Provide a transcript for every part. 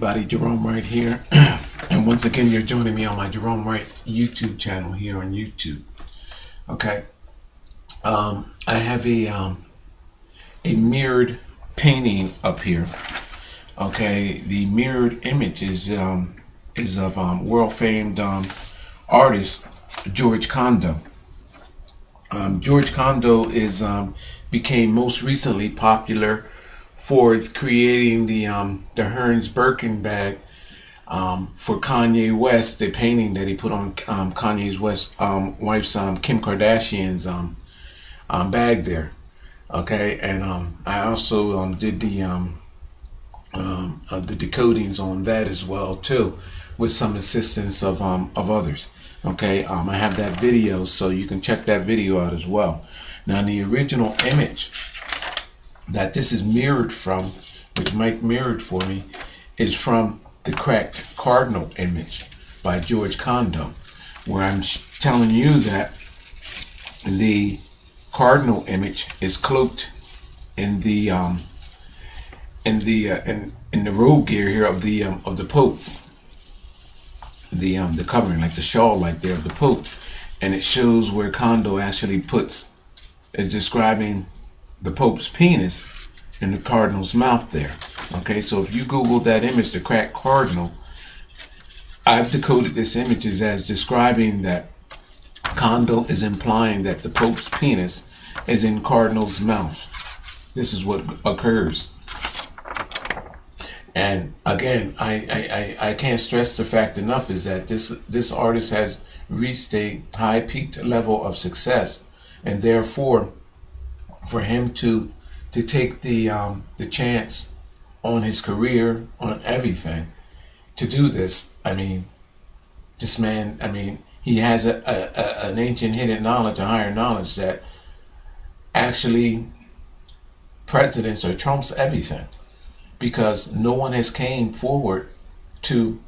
everybody, Jerome Wright here. And once again, you're joining me on my Jerome Wright YouTube channel here on YouTube. Okay. I have a mirrored painting up here. Okay, the mirrored image is of world famed artist George Condo. George Condo became most recently popular for creating the Hermes Birkin bag for Kanye West, the painting that he put on Kanye's wife's Kim Kardashian's bag there. Okay, and I also did the decodings on that as well too, with some assistance of others. Okay, I have that video, so you can check that video out as well. Now, the original image that this is mirrored from, which Mike mirrored for me, is from the cracked cardinal image by George Condo, where I'm telling you that the cardinal image is cloaked in the robe gear here of the Pope, the covering, like the shawl like there of the Pope, and it shows where Condo actually is describing the Pope's penis in the cardinal's mouth there. Okay, so if you Google that image, the cracked cardinal, I've decoded this image as describing that Condo is implying that the Pope's penis is in Cardinal's mouth. This is what occurs. And again, I can't stress the fact enough is that this artist has reached a high peaked level of success, and therefore for him to take the chance on his career, on everything, to do this, I mean, this man, I mean, he has an ancient hidden knowledge, a higher knowledge that actually presidents or trumps everything, because no one has came forward to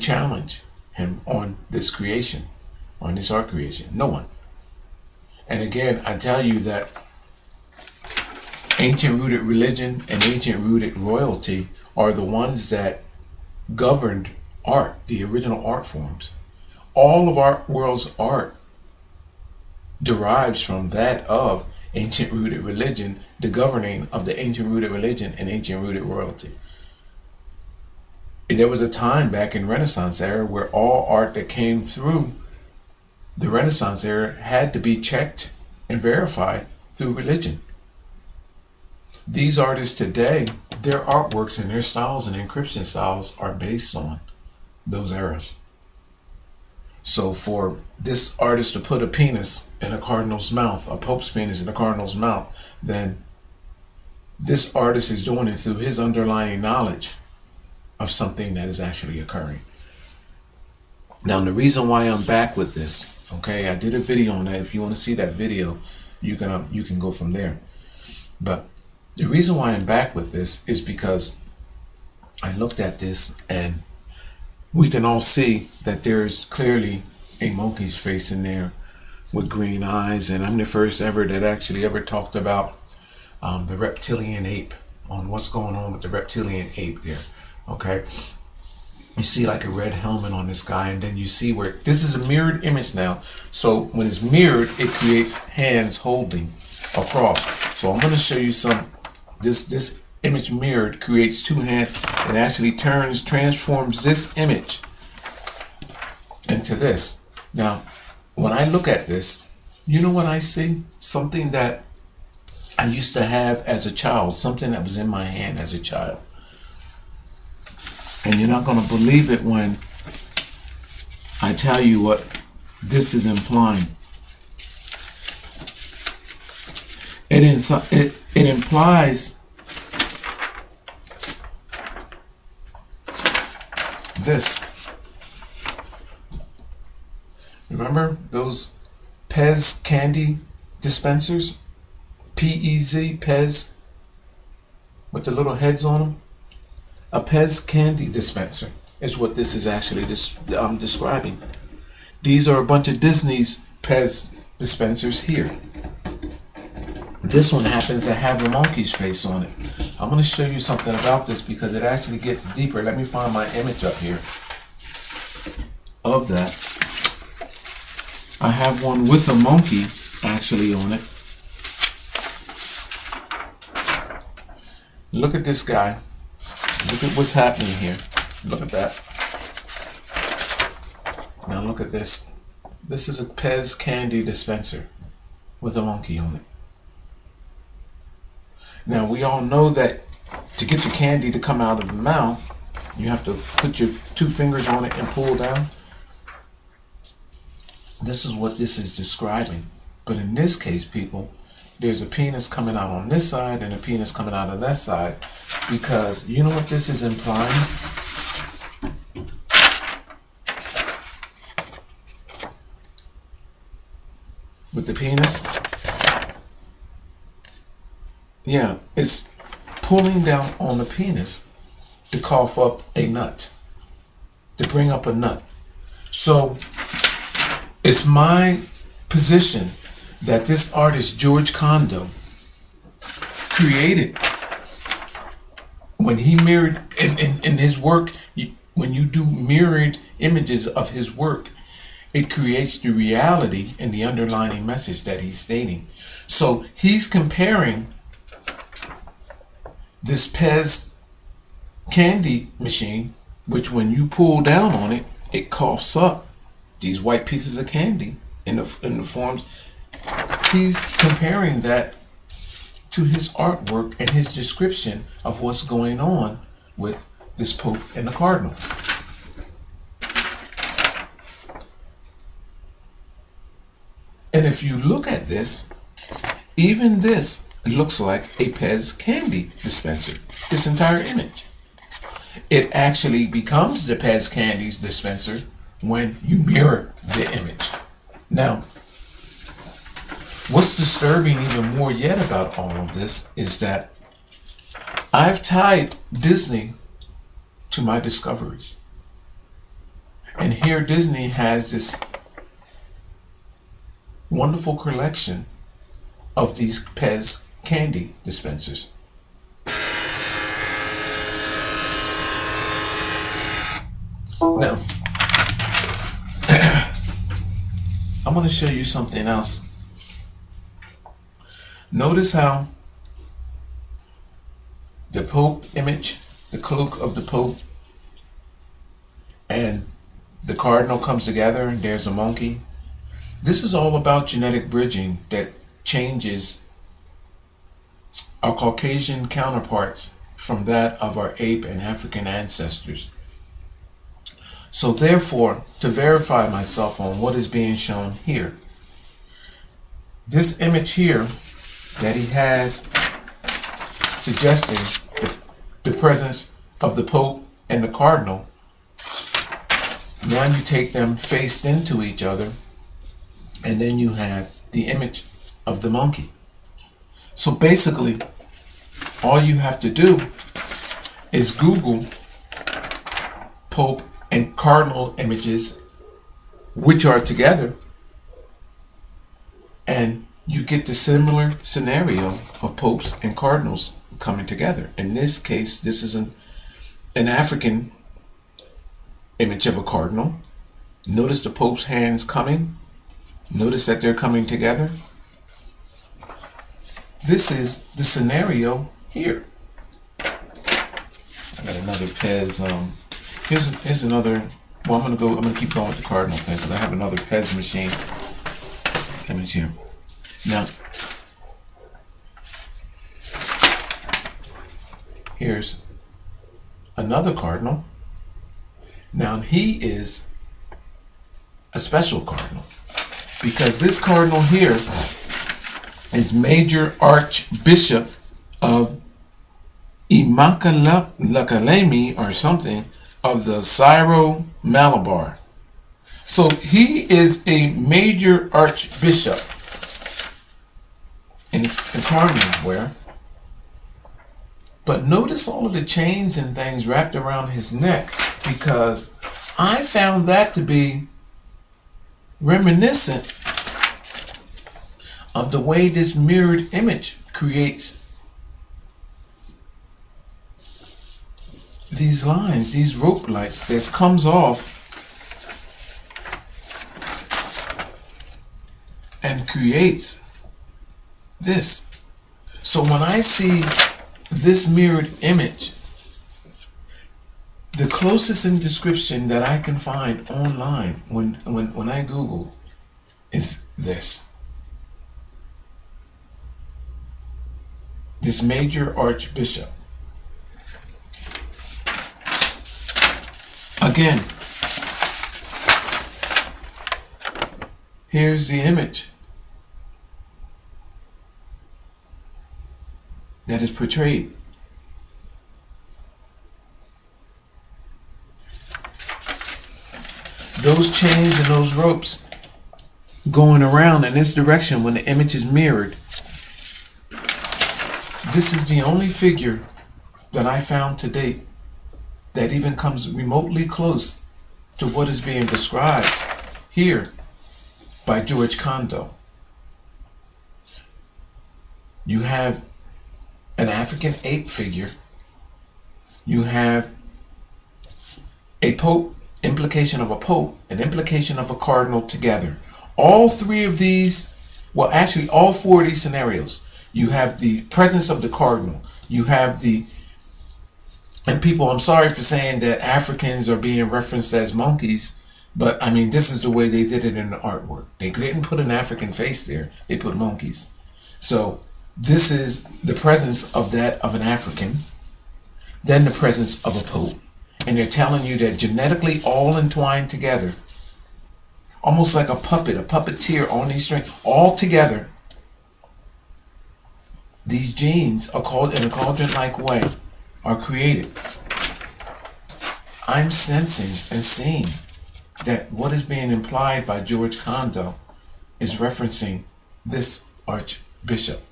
challenge him on this creation, on this art creation. No one. And again, I tell you that ancient rooted religion and ancient rooted royalty are the ones that governed art, the original art forms. All of our world's art derives from that of ancient rooted religion, the governing of the ancient rooted religion and ancient rooted royalty. And there was a time back in Renaissance era where all art that came through the Renaissance era had to be checked and verified through religion. These artists today, their artworks and their styles and encryption styles are based on those eras. So for this artist to put a penis in a cardinal's mouth, a Pope's penis in a cardinal's mouth, then this artist is doing it through his underlying knowledge of something that is actually occurring. Now, the reason why I'm back with this, okay, I did a video on that. If you want to see that video, you can go from there. But the reason why I'm back with this is because I looked at this and we can all see that there's clearly a monkey's face in there with green eyes, and I'm the first ever that actually ever talked about the reptilian ape, on what's going on with the reptilian ape there. Okay, you see like a red helmet on this guy, and then you see where this is a mirrored image now. So when it's mirrored, it creates hands holding across. So I'm going to show you some. This image mirrored creates two hands and actually transforms this image into this. Now, when I look at this, you know what I see? Something that I used to have as a child, something that was in my hand as a child. And you're not going to believe it when I tell you what this is implying. It implies this. Remember those PEZ candy dispensers? PEZ, PEZ, with the little heads on them? A PEZ candy dispenser is what this is actually describing. These are a bunch of Disney's PEZ dispensers here. This one happens to have a monkey's face on it. I'm going to show you something about this because it actually gets deeper. Let me find my image up here of that. I have one with a monkey actually on it. Look at this guy. Look at what's happening here. Look at that. Now look at this. This is a PEZ candy dispenser with a monkey on it. Now we all know that to get the candy to come out of the mouth, you have to put your 2 fingers on it and pull down. This is what this is describing. But in this case, people, there's a penis coming out on this side and a penis coming out on that side, because you know what this is implying? With the penis, yeah, it's pulling down on the penis to cough up a nut, to bring up a nut. So it's my position that this artist George Condo created, when he mirrored in his work, when you do mirrored images of his work, it creates the reality and the underlying message that he's stating. So he's comparing this PEZ candy machine, which when you pull down on it, it coughs up these white pieces of candy in the forms. He's comparing that to his artwork and his description of what's going on with this Pope and the Cardinal. And if you look at this, even this looks like a PEZ candy dispenser, this entire image. It actually becomes the PEZ candy dispenser when you mirror the image. Now, what's disturbing even more yet about all of this is that I've tied Disney to my discoveries. And here Disney has this wonderful collection of these PEZ candy dispensers. Now, I'm going to show you something else. Notice how the Pope image, the cloak of the Pope, and the Cardinal comes together and there's a monkey. This is all about genetic bridging that changes our Caucasian counterparts from that of our ape and African ancestors. So therefore, to verify myself on what is being shown here, this image here that he has suggesting the presence of the Pope and the Cardinal, now you take them faced into each other, and then you have the image of the monkey. So basically, all you have to do is Google Pope and Cardinal images which are together, and you get the similar scenario of popes and cardinals coming together. In this case, this is an African image of a cardinal. Notice the Pope's hands coming. Notice that they're coming together. This is the scenario here. I got another PEZ. Here's another. Well, I'm gonna keep going with the cardinal thing because I have another PEZ machine image here. Now, here's another cardinal. Now he is a special cardinal because this cardinal here is Major Archbishop of Immaculate or something of the Syro Malabar. So he is a major archbishop in cardinal wear. But notice all of the chains and things wrapped around his neck, because I found that to be reminiscent of the way this mirrored image creates these lines, these rope lights that comes off and creates this. So when I see this mirrored image, the closest in description that I can find online when I Google is this. This major archbishop. Again, here's the image that is portrayed. Those chains and those ropes going around in this direction when the image is mirrored. This is the only figure that I found to date that even comes remotely close to what is being described here by George Condo. You have an African ape figure. You have a pope, implication of a pope, an implication of a cardinal together. All three of these, well, actually all four of these scenarios, you have the presence of the cardinal. You have the, and people, I'm sorry for saying that Africans are being referenced as monkeys, but I mean, this is the way they did it in the artwork. They didn't put an African face there. They put monkeys. So this is the presence of that of an African, then the presence of a pope. And they're telling you that genetically all entwined together, almost like a puppet, a puppeteer on these strings, all together. These genes are called in a cauldron-like way, are created. I'm sensing and seeing that what is being implied by George Condo is referencing this archbishop.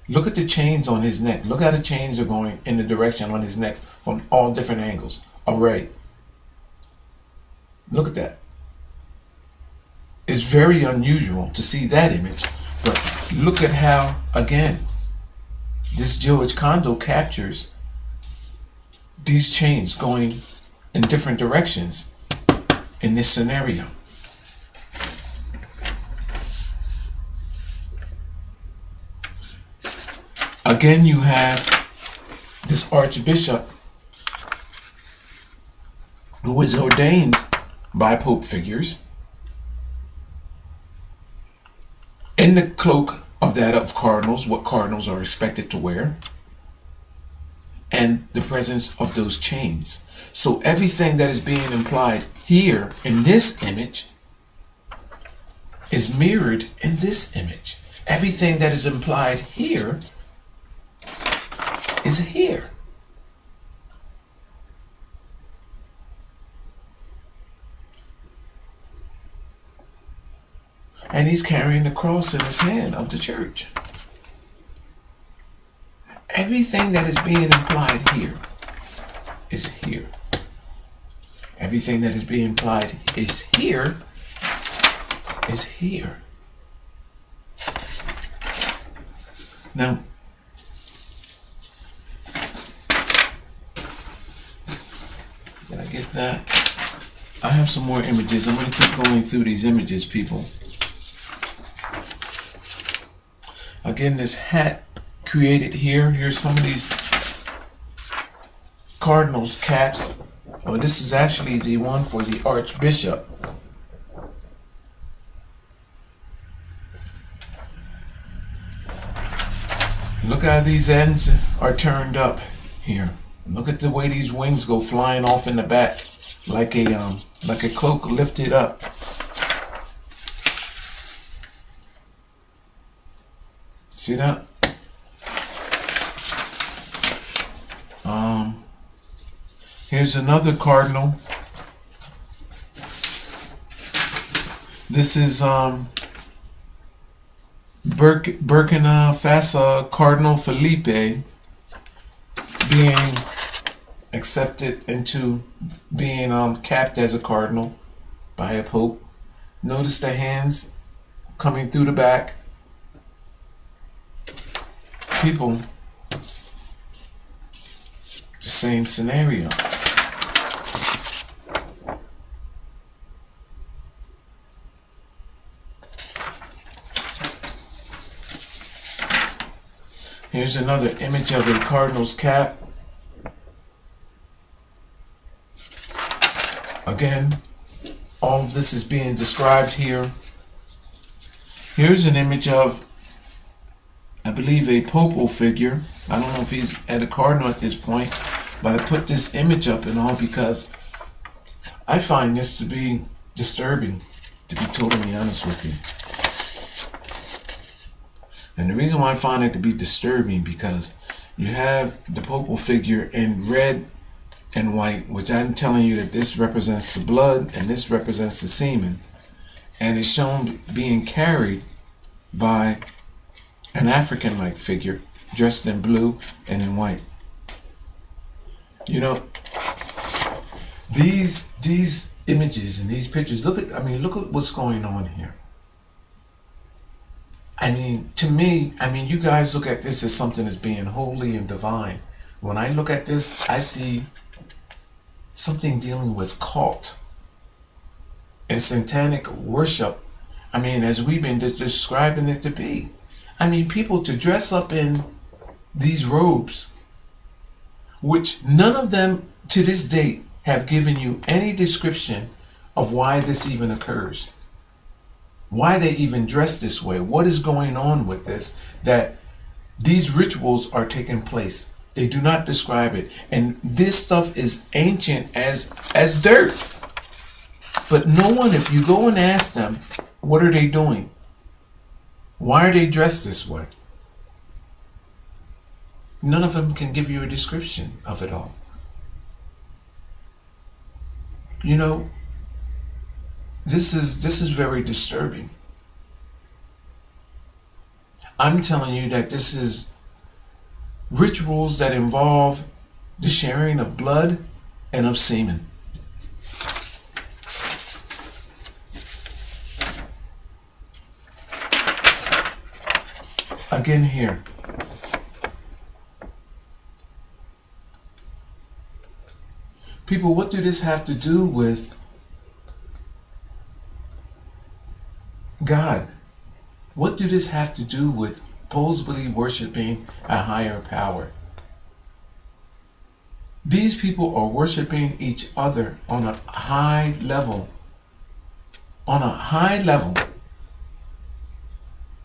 Look at the chains on his neck. Look how the chains are going in the direction on his neck from all different angles. Array. Look at that. It's very unusual to see that image. But look at how, again, this George Condo captures these chains going in different directions in this scenario. Again, you have this archbishop who is ordained by pope figures in the cloak of that of cardinals, what cardinals are expected to wear, and the presence of those chains. So everything that is being implied here in this image is mirrored in this image. Everything that is implied here is here. And he's carrying the cross in his hand of the church. Everything that is being implied here is here. Everything that is being implied is here is here. Now, did I get that? I have some more images. I'm going to keep going through these images, people. Again, this hat created here. Here's some of these cardinals caps. Oh, this is actually the one for the archbishop. Look how these ends are turned up here. Look at the way these wings go flying off in the back, like a cloak lifted up. See that? Here's another cardinal. This is Burkina Faso Cardinal Felipe being accepted into being capped as a cardinal by a pope. Notice the hands coming through the back. People, The same scenario. Here's another image of a cardinal's cap. Again, all of this is being described here. Here's an image of, I believe, a papal figure. I don't know if he's at a cardinal at this point, but I put this image up and all because I find this to be disturbing, to be totally honest with you. And the reason why I find it to be disturbing because you have the papal figure in red and white, which I'm telling you that this represents the blood and this represents the semen. And it's shown being carried by an African-like figure dressed in blue and in white. You know, these images and these pictures, look at what's going on here. I mean, to me, you guys look at this as something as being holy and divine. When I look at this, I see something dealing with cult and satanic worship. I mean, as we've been describing it to be. I mean, people to dress up in these robes, which none of them to this date have given you any description of why this even occurs. Why they even dress this way. What is going on with this? That these rituals are taking place. They do not describe it. And this stuff is ancient as dirt. But no one, if you go and ask them, what are they doing? Why are they dressed this way? None of them can give you a description of it all. You know, this is very disturbing. I'm telling you that this is rituals that involve the sharing of blood and of semen. Again here. People, what do this have to do with God? What do this have to do with supposedly worshiping a higher power? These people are worshiping each other on a high level. On a high level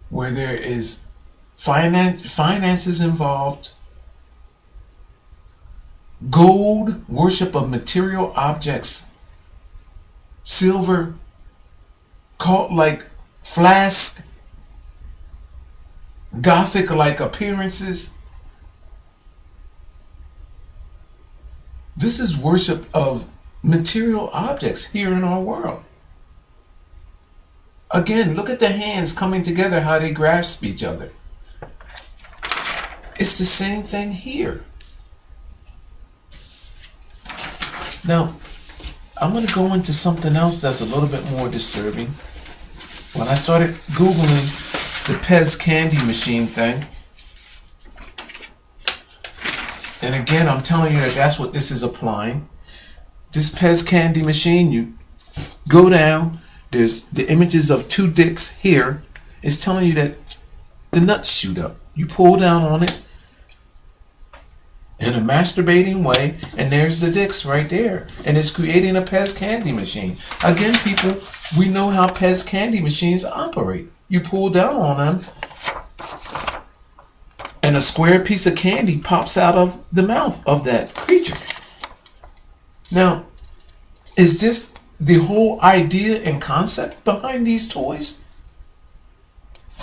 where there is finances involved, gold, worship of material objects, silver, cult-like flask, Gothic-like appearances. This is worship of material objects here in our world. Again, look at the hands coming together, how they grasp each other. It's the same thing here. Now, I'm going to go into something else that's a little bit more disturbing. When I started Googling the PEZ candy machine thing, and again, I'm telling you that that's what this is applying. This PEZ candy machine, you go down, there's the images of two dicks here. It's telling you that the nuts shoot up. You pull down on it in a masturbating way, and there's the dicks right there. And it's creating a PEZ candy machine. Again, people, we know how PEZ candy machines operate. You pull down on them, and a square piece of candy pops out of the mouth of that creature. Now, is this the whole idea and concept behind these toys?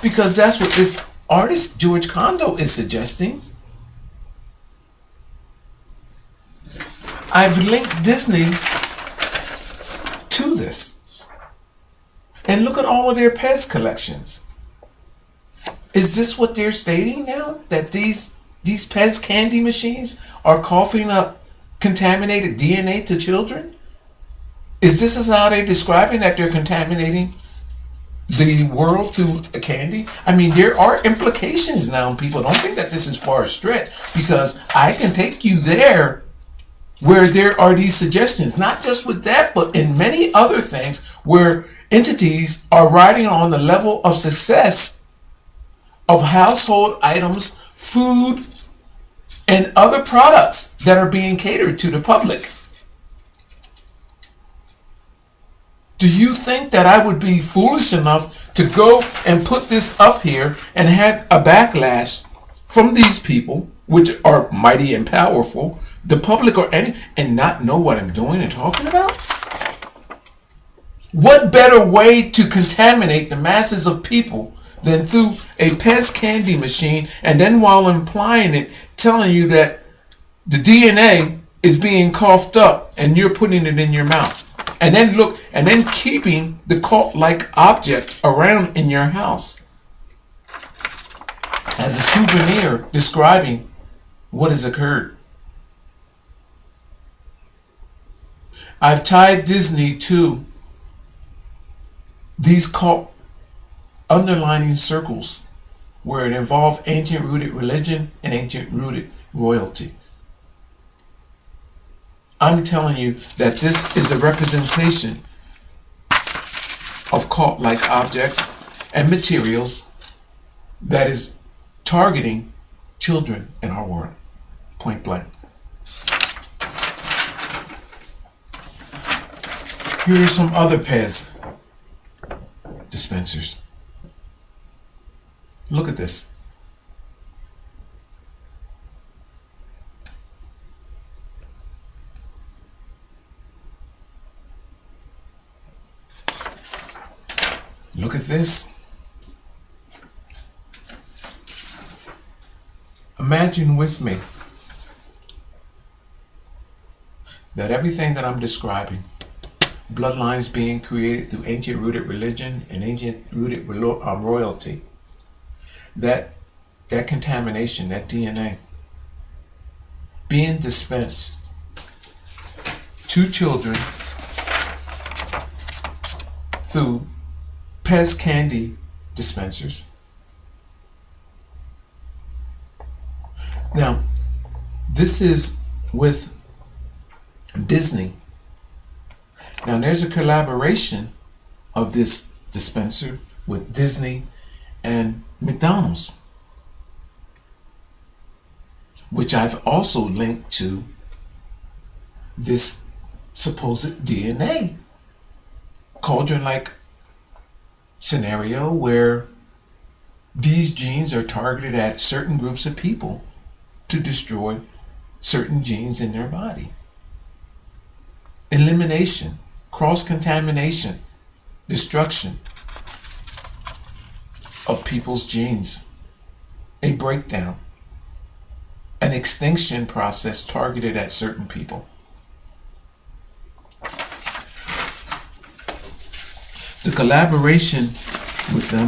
Because that's what this artist, George Condo, is suggesting. I've linked Disney to this. And look at all of their PEZ collections. Is this what they're stating now? That these PEZ candy machines are coughing up contaminated DNA to children? Is this how they're describing that they're contaminating the world through the candy? I mean, there are implications now. People don't think that this is far stretched, because I can take you there where there are these suggestions, not just with that, but in many other things where entities are riding on the level of success of household items, food, and other products that are being catered to the public. Do you think that I would be foolish enough to go and put this up here and have a backlash from these people, which are mighty and powerful, the public or any, and not know what I'm doing and talking about? What better way to contaminate the masses of people than through a PEZ candy machine, and then while implying it, telling you that the DNA is being coughed up and you're putting it in your mouth. And then look, and then keeping the cult-like object around in your house as a souvenir describing what has occurred. I've tied Disney to these cult underlining circles where it involved ancient rooted religion and ancient rooted royalty. I'm telling you that this is a representation of cult-like objects and materials that is targeting children in our world, point blank. Here are some other PEZ dispensers. Look at this. Look at this. Imagine with me that everything that I'm describing, bloodlines being created through ancient rooted religion and ancient rooted royalty, that contamination, that DNA, being dispensed to children through PEZ candy dispensers. Now, this is with Disney. Now, there's a collaboration of this dispenser with Disney and McDonald's, which I've also linked to this supposed DNA cauldron-like scenario where these genes are targeted at certain groups of people to destroy certain genes in their body. Elimination, cross-contamination, destruction of people's genes, a breakdown, an extinction process targeted at certain people. The collaboration with them,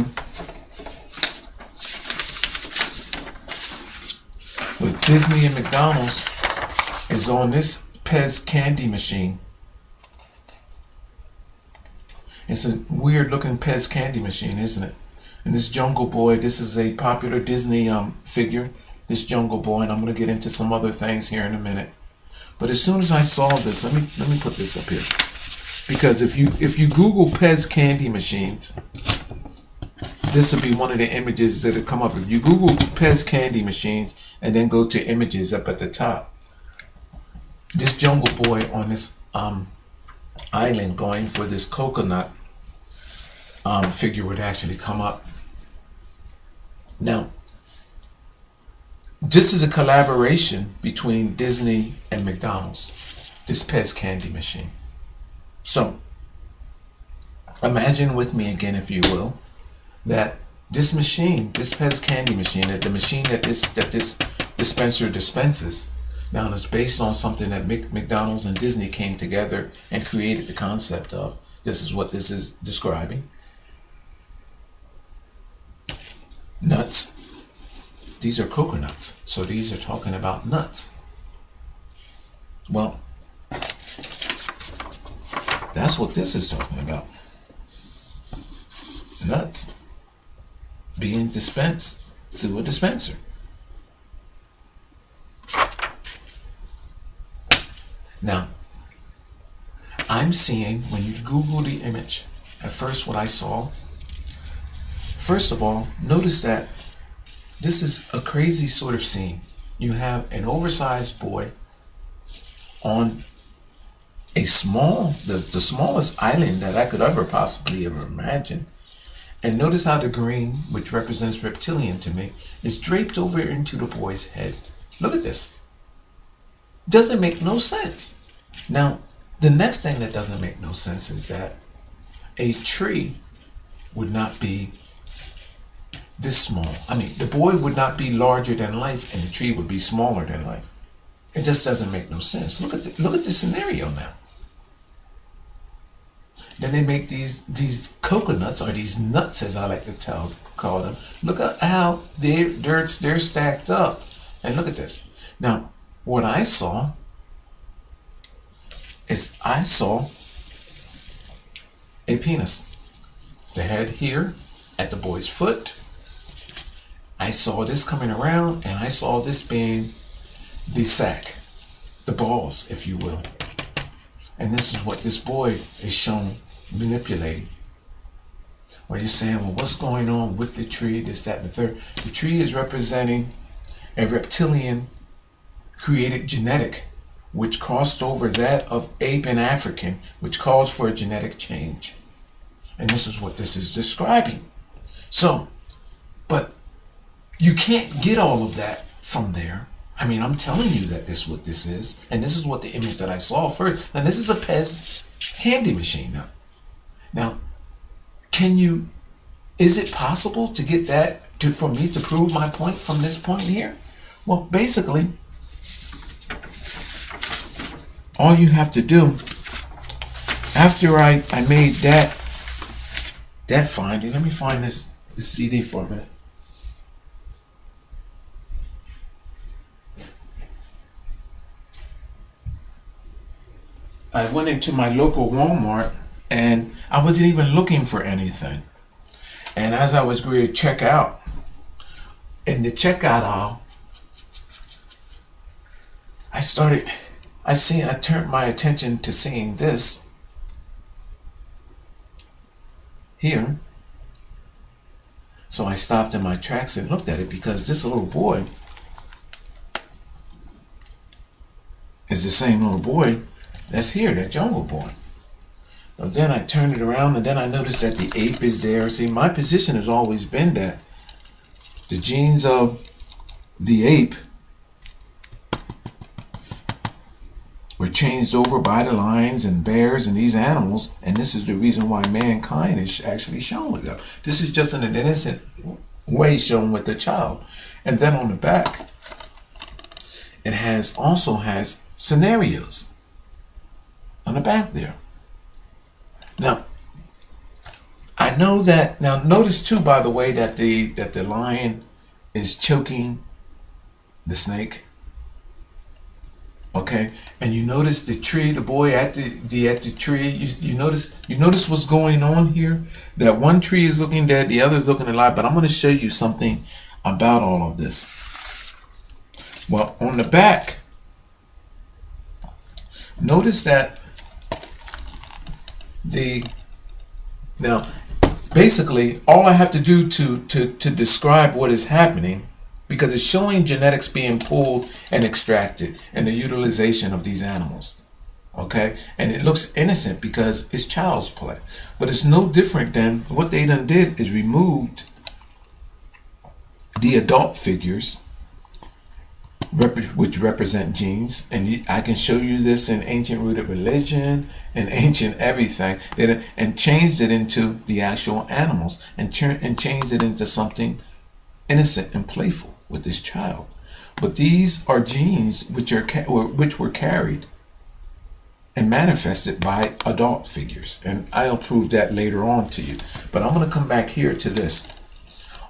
with Disney and McDonald's, is on this PEZ candy machine. It's a weird looking PEZ candy machine, isn't it? And this Jungle Boy, this is a popular Disney figure, this Jungle Boy, and I'm going to get into some other things here in a minute. But as soon as I saw this, let me put this up here. Because if you Google PEZ candy machines, this will be one of the images that will come up. If you Google PEZ candy machines and then go to images up at the top, this Jungle Boy on this island going for this coconut figure would actually come up. Now, this is a collaboration between Disney and McDonald's, this PEZ candy machine. So, imagine with me again, if you will, that this machine, this PEZ candy machine, that the machine that this dispenser dispenses, now is based on something that McDonald's and Disney came together and created the concept of. This is what this is describing. Nuts. These are coconuts, so these are talking about nuts. Well, that's what this is talking about. Nuts being dispensed through a dispenser. Now, I'm seeing, when you Google the image, at first what I saw, first of all, notice that this is a crazy sort of scene. You have an oversized boy on the smallest island that I could ever possibly ever imagine. And notice how the green, which represents reptilian to me, is draped over into the boy's head. Look at this. Doesn't make no sense. Now, the next thing that doesn't make no sense is that a tree would not be this small. I mean, the boy would not be larger than life and the tree would be smaller than life. It just doesn't make no sense. Look at the scenario now. Then they make these coconuts, or these nuts as I like to call them. Look at how they're stacked up. And look at this. Now, what I saw is a penis. The head here at the boy's foot. I saw this coming around, and I saw this being the sack, the balls, if you will. And this is what this boy is shown manipulating. Where you're saying, well, what's going on with the tree, this, that, and the third? The tree is representing a reptilian created genetic, which crossed over that of ape and African, which calls for a genetic change. And this is what this is describing. So, but you can't get all of that from there. I mean, I'm telling you that this is what this is, and this is what the image that I saw first. Now, this is a PEZ candy machine now. Now, is it possible to get that, for me to prove my point from this point here? Well, basically, all you have to do, after I made that finding, let me find this CD for a minute. I went into my local Walmart and I wasn't even looking for anything. And as I was going to check out, in the checkout aisle, I turned my attention to seeing this here. So I stopped in my tracks and looked at it, because this little boy is the same little boy that's here, that Jungle Boy. And then I turned it around, and then I noticed that the ape is there. See, my position has always been that the genes of the ape were changed over by the lions and bears and these animals, and this is the reason why mankind is actually shown with them. This is just in an innocent way shown with the child. And then on the back, it also has scenarios on the back there. Now, I know that, now notice too, by the way, that the lion is choking the snake. Okay, and you notice the tree, the boy at the tree. You notice what's going on here. That one tree is looking dead, the other is looking alive. But I'm going to show you something about all of this. Well, on the back, notice that now basically all I have to do to describe what is happening, because it's showing genetics being pulled and extracted and the utilization of these animals. Okay, and it looks innocent because it's child's play, but it's no different than what they done did is removed the adult figures, which represent genes, and I can show you this in ancient rooted religion and ancient everything, and changed it into the actual animals, and changed it into something innocent and playful with this child. But these are genes which were carried and manifested by adult figures, and I'll prove that later on to you. But I'm going to come back here to this.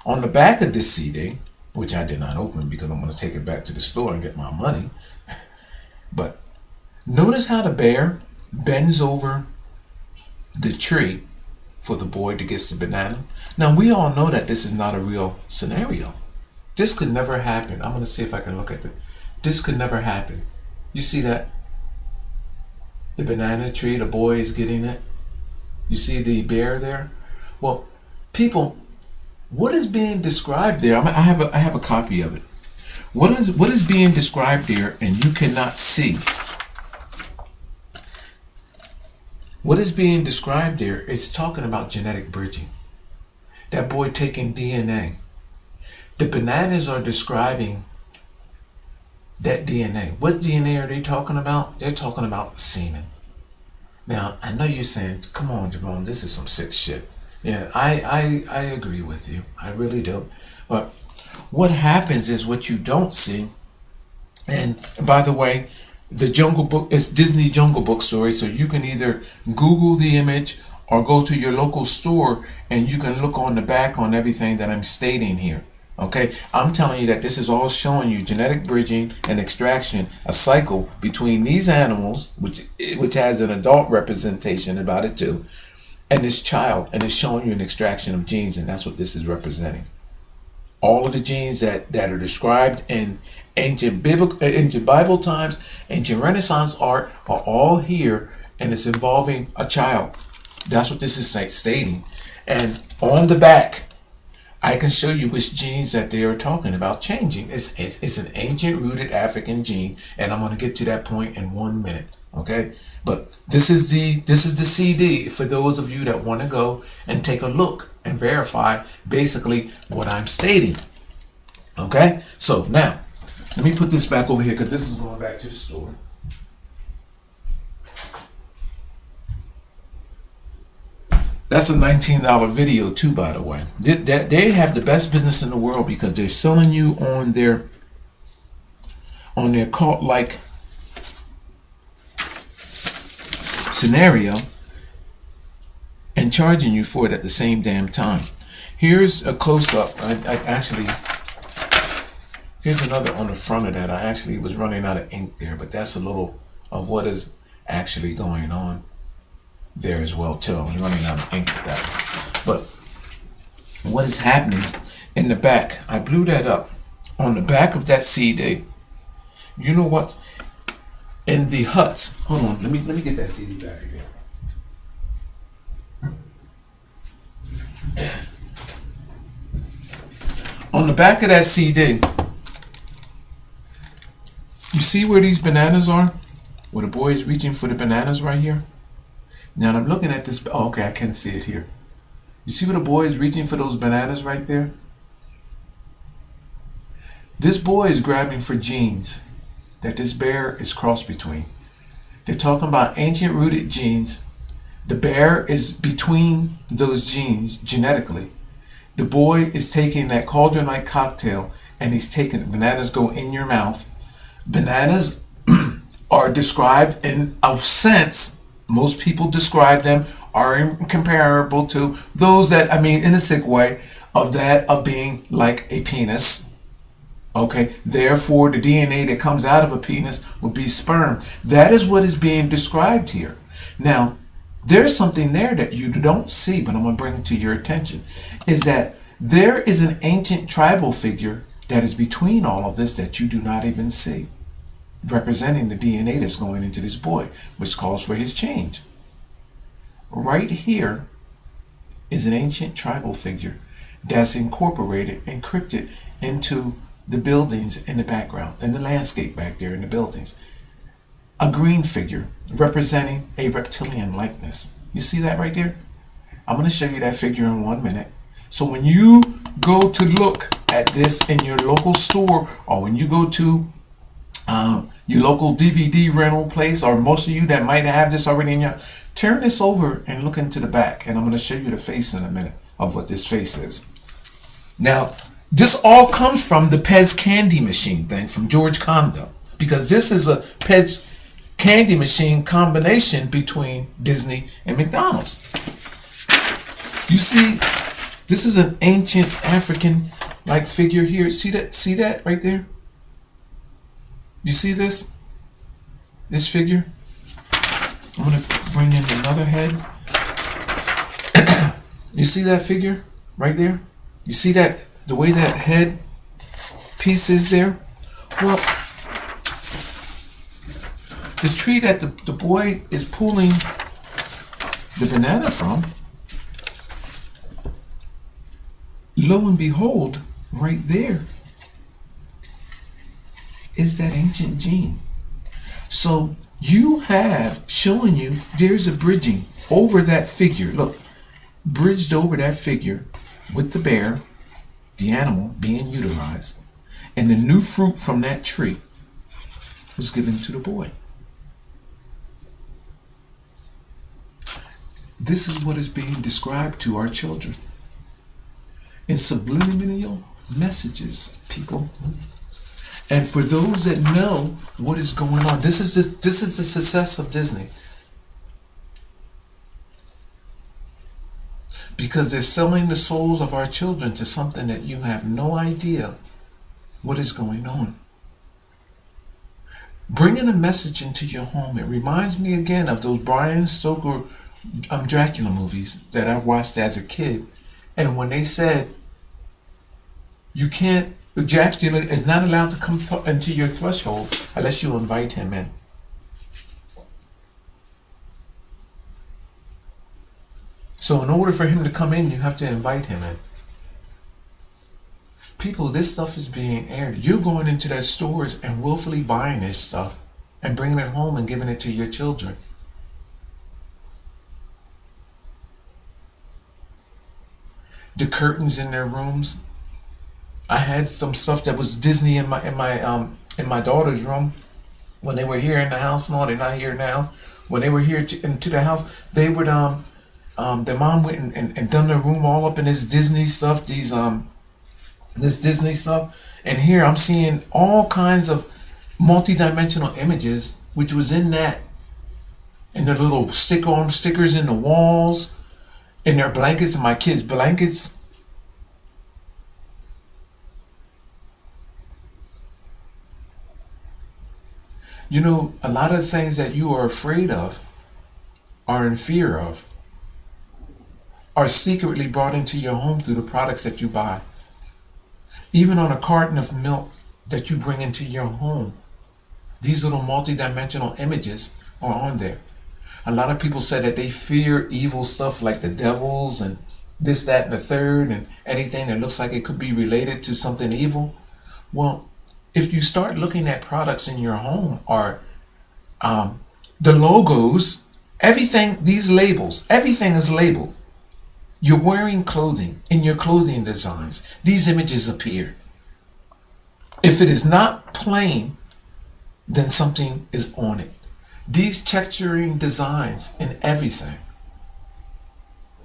On the back of this CD, which I did not open because I'm going to take it back to the store and get my money, but notice how the bear bends over the tree for the boy to get the banana. Now, we all know that this is not a real scenario. This could never happen. I'm going to see if I can look at this. This could never happen. You see that? The banana tree, the boy is getting it. You see the bear there? Well, people, what is being described there? I have a copy of it. What is being described there, and you cannot see? What is being described there is talking about genetic bridging. That boy taking DNA. The bananas are describing that DNA. What DNA are they talking about? They're talking about semen. Now, I know you're saying, come on, Jerome, this is some sick shit. Yeah, I agree with you. I really do. But what happens is what you don't see. And by the way, the Jungle Book is Disney Jungle Book story, so you can either Google the image or go to your local store and you can look on the back on everything that I'm stating here. Okay, I'm telling you that this is all showing you genetic bridging and extraction, a cycle between these animals, which has an adult representation about it too, and this child, and it's showing you an extraction of genes, and that's what this is representing. All of the genes that are described in ancient Bible times, ancient Renaissance art are all here, and it's involving a child. That's what this is stating. And on the back, I can show you which genes that they are talking about changing. It's an ancient rooted African gene, and I'm going to get to that point in 1 minute. Okay, but this is the CD for those of you that want to go and take a look and verify basically what I'm stating. Okay, so now let me put this back over here because this is going back to the store. That's a $19 video too, by the way. They have the best business in the world because they're selling you on their cult-like scenario and charging you for it at the same damn time. Here's a close-up. Here's another on the front of that. I actually was running out of ink there, but that's a little of what is actually going on there as well too. I'm running out of ink with that. But what is happening in the back, I blew that up. On the back of that CD, you know what? In the huts, hold on, let me get that CD back again. On the back of that CD, you see where these bananas are? Where the boy is reaching for the bananas right here? Now I'm looking at this. Oh, okay, I can see it here. You see where the boy is reaching for those bananas right there? This boy is grabbing for genes that this bear is crossed between. They're talking about ancient rooted genes. The bear is between those genes genetically. The boy is taking that cauldron-like cocktail and he's taking it. Bananas go in your mouth. Bananas are described in a sense. Most people describe them are comparable to those that, I mean, in a sick way, of being like a penis. Okay, therefore the DNA that comes out of a penis would be sperm. That is what is being described here. Now, there's something there that you don't see, but I'm going to bring to your attention, is that there is an ancient tribal figure that is between all of this that you do not even see, representing the DNA that's going into this boy, which calls for his change. Right here is an ancient tribal figure that's incorporated, encrypted into the buildings in the background, and the landscape back there in the buildings. A green figure representing a reptilian likeness. You see that right there? I'm going to show you that figure in 1 minute. So when you go to look at this in your local store, or when you go to your local DVD rental place, or most of you that might have this already in your, turn this over and look into the back, and I'm going to show you the face in a minute of what this face is. Now, this all comes from the PEZ candy machine thing from George Condo, because this is a PEZ candy machine combination between Disney and McDonald's. You see, this is an ancient African-like figure here. See that right there? You see this figure? I'm going to bring in another head. You see that figure right there? You see that, the way that head piece is there? Well, the tree that the boy is pulling the banana from, lo and behold, right there is that ancient gene. So you have showing you there's a bridging over that figure. Look, bridged over that figure with the bear, the animal being utilized, and the new fruit from that tree was given to the boy. This is what is being described to our children in subliminal messages, people. And for those that know what is going on, this is the success of Disney. Because they're selling the souls of our children to something that you have no idea what is going on. Bringing a message into your home, it reminds me again of those Bram Stoker Dracula movies that I watched as a kid. And when they said, you can't, Dracula is not allowed to come into your threshold unless you invite him in. So in order for him to come in, you have to invite him in. People, this stuff is being aired. You're going into their stores and willfully buying this stuff and bringing it home and giving it to your children. The curtains in their rooms. I had some stuff that was Disney in my daughter's room when they were here in the house. No, they're not here now. When they were here into the house, they would their mom went and done their room all up in this Disney stuff. This Disney stuff, and here I'm seeing all kinds of multi-dimensional images, which was in that, and their little stick-on stickers in the walls, in their blankets, and my kids' blankets. You know, a lot of things that you are afraid of, are in fear of, are secretly brought into your home through the products that you buy. Even on a carton of milk that you bring into your home, these little multi-dimensional images are on there. A lot of people say that they fear evil stuff like the devils and this, that, and the third, and anything that looks like it could be related to something evil. Well, if you start looking at products in your home, or the logos, everything, these labels, everything is labeled. You're wearing clothing, in your clothing designs, these images appear. If it is not plain, then something is on it. These texturing designs and everything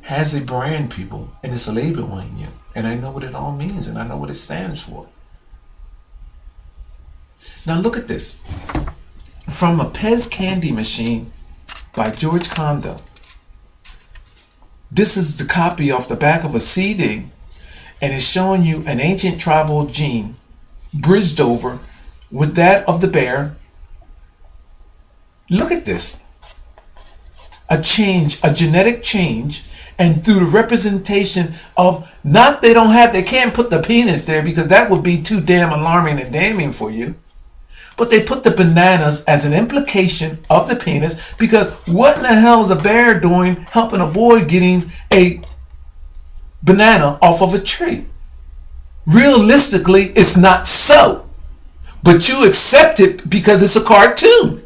has a brand, people, and it's labeling you. And I know what it all means, and I know what it stands for. Now look at this. From a PEZ candy machine by George Condo. This is the copy off the back of a CD, and it's showing you an ancient tribal gene bridged over with that of the bear. Look at this. A change, a genetic change, and through the representation of, they can't put the penis there because that would be too damn alarming and damning for you. But they put the bananas as an implication of the penis, because what in the hell is a bear doing helping a boy getting a banana off of a tree? Realistically, it's not so. But you accept it because it's a cartoon.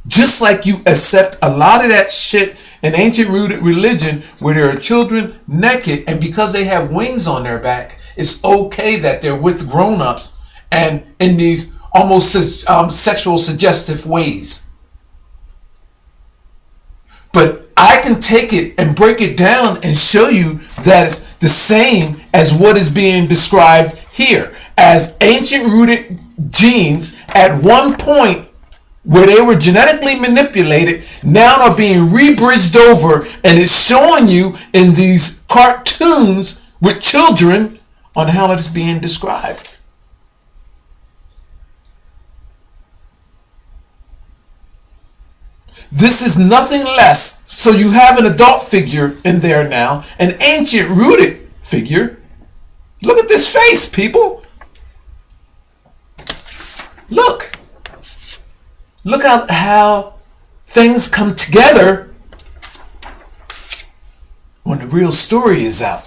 Just like you accept a lot of that shit in ancient rooted religion where there are children naked, and because they have wings on their back, it's okay that they're with grown-ups and in these almost sexual suggestive ways. But I can take it and break it down and show you that it's the same as what is being described here as ancient rooted genes at one point where they were genetically manipulated now are being rebridged over, and it's showing you in these cartoons with children on how it is being described. This is nothing less. So you have an adult figure in there now, an ancient rooted figure. Look at this face, people. Look. Look at how things come together when the real story is out.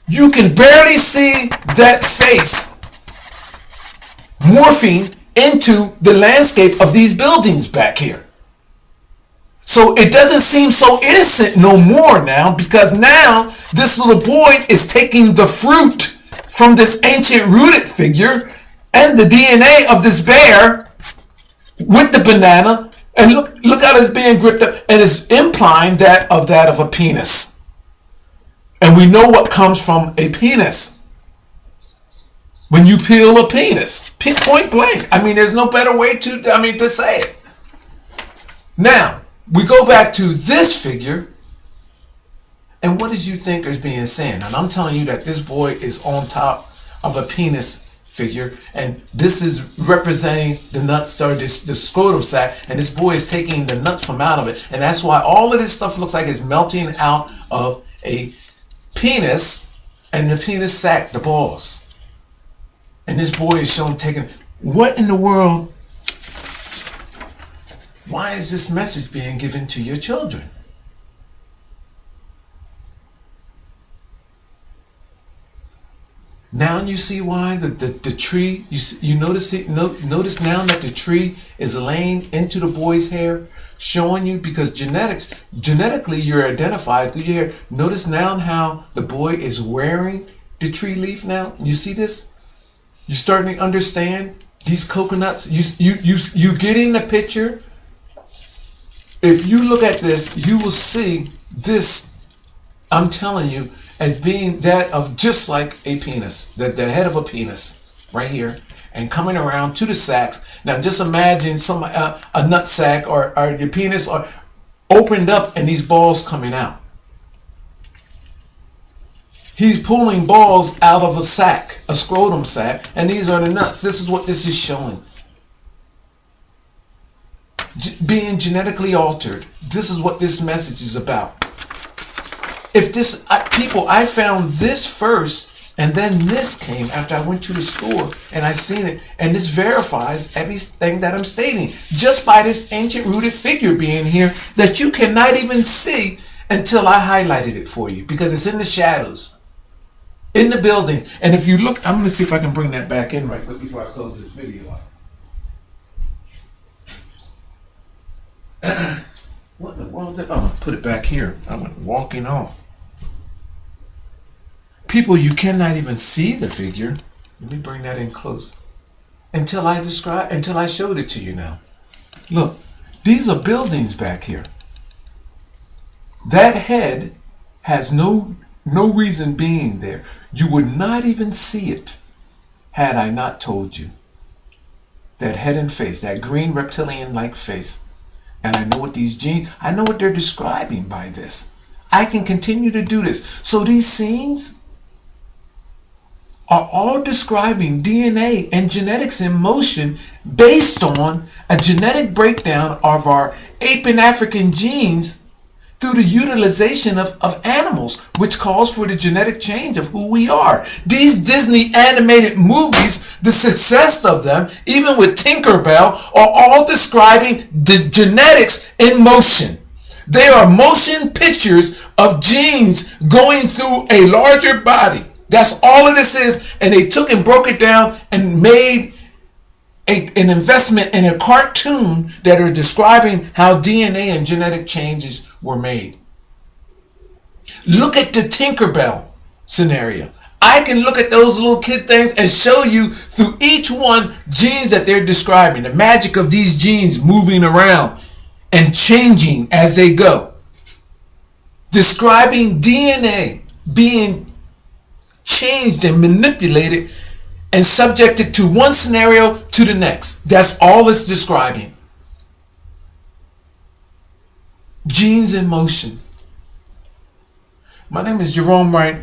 You can barely see that face morphing into the landscape of these buildings back here. So it doesn't seem so innocent no more now, because now this little boy is taking the fruit from this ancient rooted figure and the DNA of this bear with the banana, and look how it's being gripped up, and it's implying that of a penis. And we know what comes from a penis. When you peel a penis, point blank. I mean, there's no better way to say it. Now, we go back to this figure, and what does you think is being said? And I'm telling you that this boy is on top of a penis figure, and this is representing the nuts, or the scrotum sac, and this boy is taking the nuts from out of it, and that's why all of this stuff looks like it's melting out of a penis, and the penis sac, the balls. And this boy is shown taking. What in the world? Why is this message being given to your children? Now you see why the tree, you notice it. Notice now that the tree is laying into the boy's hair, showing you, because genetically you're identified through your hair. Notice now how the boy is wearing the tree leaf now. You see this? You're starting to understand these coconuts. You getting the picture? If you look at this, you will see this, I'm telling you, as being that of just like a penis, the head of a penis right here, and coming around to the sacs. Now just imagine a nut sac or your penis are opened up and these balls coming out. He's pulling balls out of a sac, a scrotum sac, and these are the nuts. This is what this is showing. Being genetically altered. This is what this message is about. If this, people, I found this first, and then this came after I went to the store and I seen it, and this verifies everything that I'm stating just by this ancient rooted figure being here that you cannot even see until I highlighted it for you, because it's in the shadows, in the buildings. And if you look, I'm going to see if I can bring that back in right quick before I close this video out. What in the world? Oh, put it back here. I went walking off. People, you cannot even see the figure. Let me bring that in close. Until I showed it to you now. Look, these are buildings back here. That head has no reason being there. You would not even see it had I not told you. That head and face, that green reptilian-like face. And I know what these genes, I know what they're describing by this. I can continue to do this. So these scenes are all describing DNA and genetics in motion based on a genetic breakdown of our ape and African genes through the utilization of animals, which calls for the genetic change of who we are. These Disney animated movies, the success of them, even with Tinkerbell, are all describing the genetics in motion. They are motion pictures of genes going through a larger body. That's all of this is. And they took and broke it down and made an investment in a cartoon that are describing how DNA and genetic changes were made. Look at the Tinkerbell scenario. I can look at those little kid things and show you through each one genes that they're describing. The magic of these genes moving around and changing as they go. Describing DNA being changed and manipulated and subjected to one scenario to the next. That's all it's describing. Genes in motion. My name is Jerome Wright.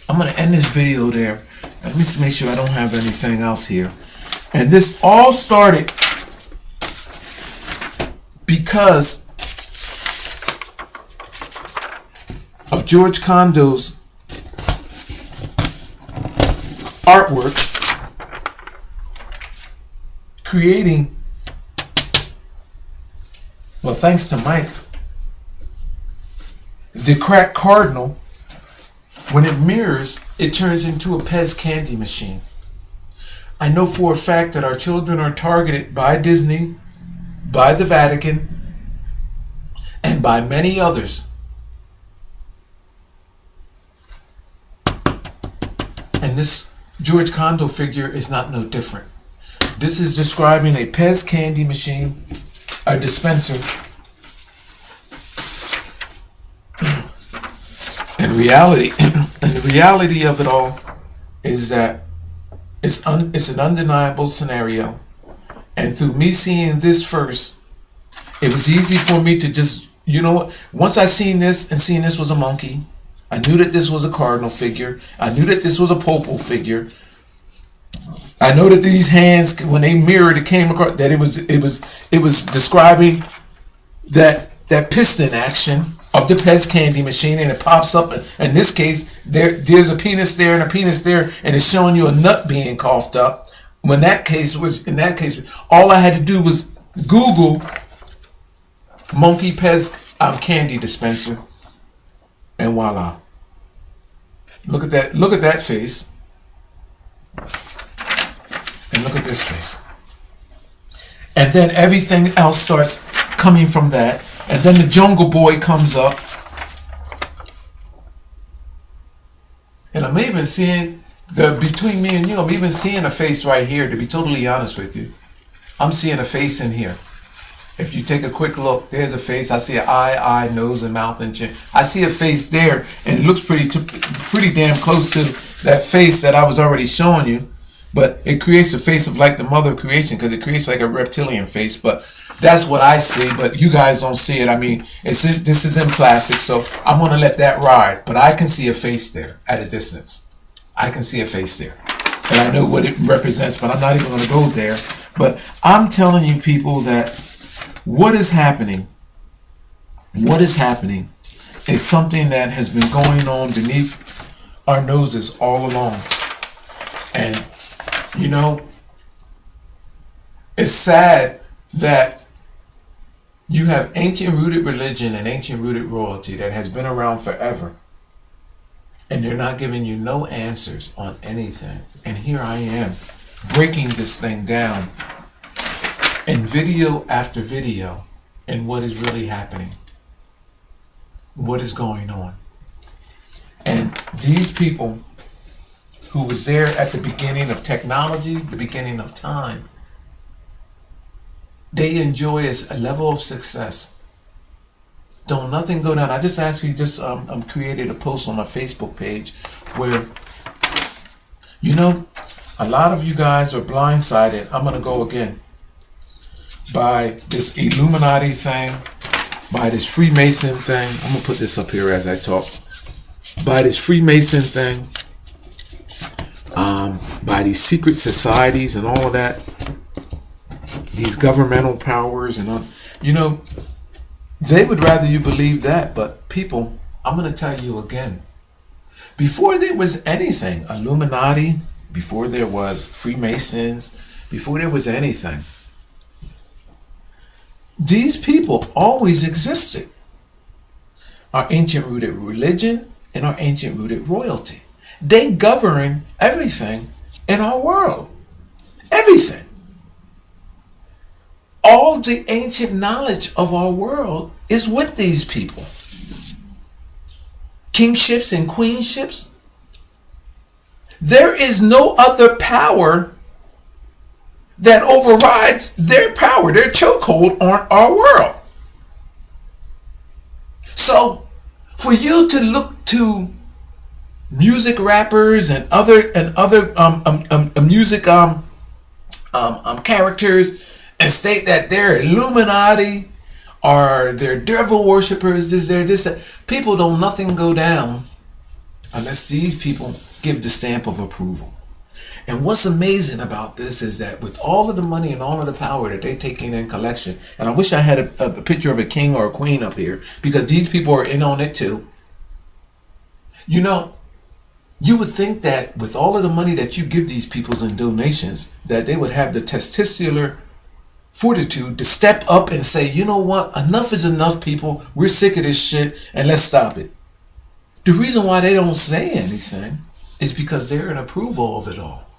I'm going to end this video there. Let me make sure I don't have anything else here. And this all started because of George Condo's artwork creating, well, thanks to Mike, the crack cardinal, when it mirrors, it turns into a PEZ candy machine. I know for a fact that our children are targeted by Disney, by the Vatican, and by many others. And this George Condo figure is not no different. This is describing a PEZ candy machine, a dispenser. And the reality of it all is that it's an undeniable scenario. And through me seeing this first, it was easy for me to just, you know, once I seen this and seen this was a monkey, I knew that this was a cardinal figure. I knew that this was a popal figure. I know that these hands, when they mirrored, it came across that it was describing that piston action of the PEZ candy machine, and it pops up. In this case, there's a penis there and a penis there, and it's showing you a nut being coughed up. In that case, all I had to do was Google monkey PEZ candy dispenser, and voila. Look at that. Look at that face, and look at this face. And then everything else starts coming from that. And then the Jungle Boy comes up. And I'm even seeing, between me and you, I'm even seeing a face right here, to be totally honest with you. I'm seeing a face in here. If you take a quick look, there's a face. I see an eye, nose, and mouth, and chin. I see a face there, and it looks pretty damn close to that face that I was already showing you. But it creates a face of like the mother of creation, because it creates like a reptilian face. But that's what I see, but you guys don't see it. I mean, this is in plastic, so I'm going to let that ride. But I can see a face there at a distance. I can see a face there. And I know what it represents, but I'm not even going to go there. But I'm telling you people that what is happening is something that has been going on beneath our noses all along. And, you know, it's sad that you have ancient rooted religion and ancient rooted royalty that has been around forever, and they're not giving you no answers on anything. And here I am breaking this thing down in video after video, and what is really happening, what is going on. And these people who was there at the beginning of technology, the beginning of time, they enjoy a level of success. Don't nothing go down. I just actually created a post on my Facebook page where, you know, a lot of you guys are blindsided. I'm going to go again by this Illuminati thing, by this Freemason thing. I'm going to put this up here as I talk. By this Freemason thing, by these secret societies and all of that, these governmental powers and all, you know, they would rather you believe that. But people, I'm going to tell you again, before there was anything Illuminati, before there was Freemasons, before there was anything, these people always existed. Our ancient rooted religion and our ancient rooted royalty, they govern everything in our world. Everything. All the ancient knowledge of our world is with these people. Kingships and queenships. There is no other power that overrides their power, their chokehold on our world. So, for you to look to music rappers and other music characters and state that they're Illuminati or they're devil worshippers, this, people don't nothing go down unless these people give the stamp of approval. And what's amazing about this is that with all of the money and all of the power that they're taking in collection, and I wish I had a picture of a king or a queen up here, because these people are in on it too. You know, you would think that with all of the money that you give these peoples in donations, that they would have the testicular fortitude to step up and say, you know what, enough is enough, people. We're sick of this shit and let's stop it. The reason why they don't say anything is because they're in approval of it all.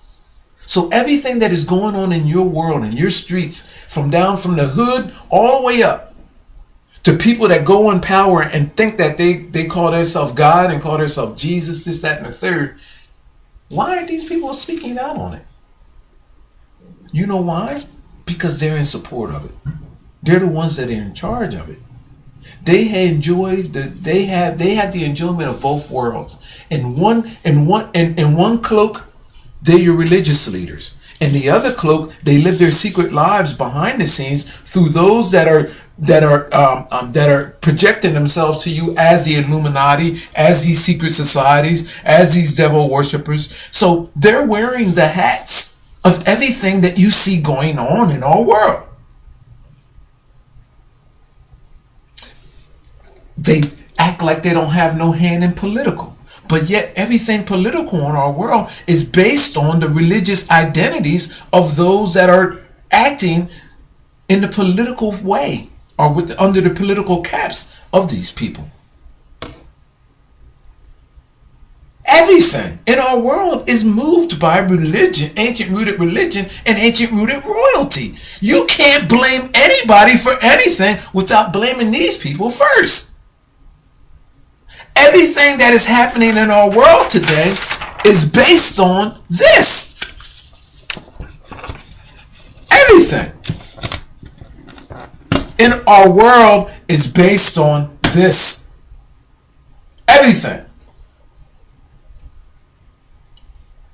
So everything that is going on in your world, in your streets, from the hood all the way up to people that go in power and think that they call themselves God and call themselves Jesus, this, that, and the third. Why are these people speaking out on it? You know why? Because they're in support of it. They're the ones that are in charge of it. They have the enjoyment of both worlds. In one cloak, they're your religious leaders. In the other cloak, they live their secret lives behind the scenes through those that are projecting themselves to you as the Illuminati, as these secret societies, as these devil worshippers. So they're wearing the hats of everything that you see going on in our world. They act like they don't have no hand in political, but yet everything political in our world is based on the religious identities of those that are acting in the political way or under the political caps of these people. Everything in our world is moved by religion, ancient rooted religion and ancient rooted royalty. You can't blame anybody for anything without blaming these people first. Everything that is happening in our world today is based on this. Everything in our world is based on this. Everything.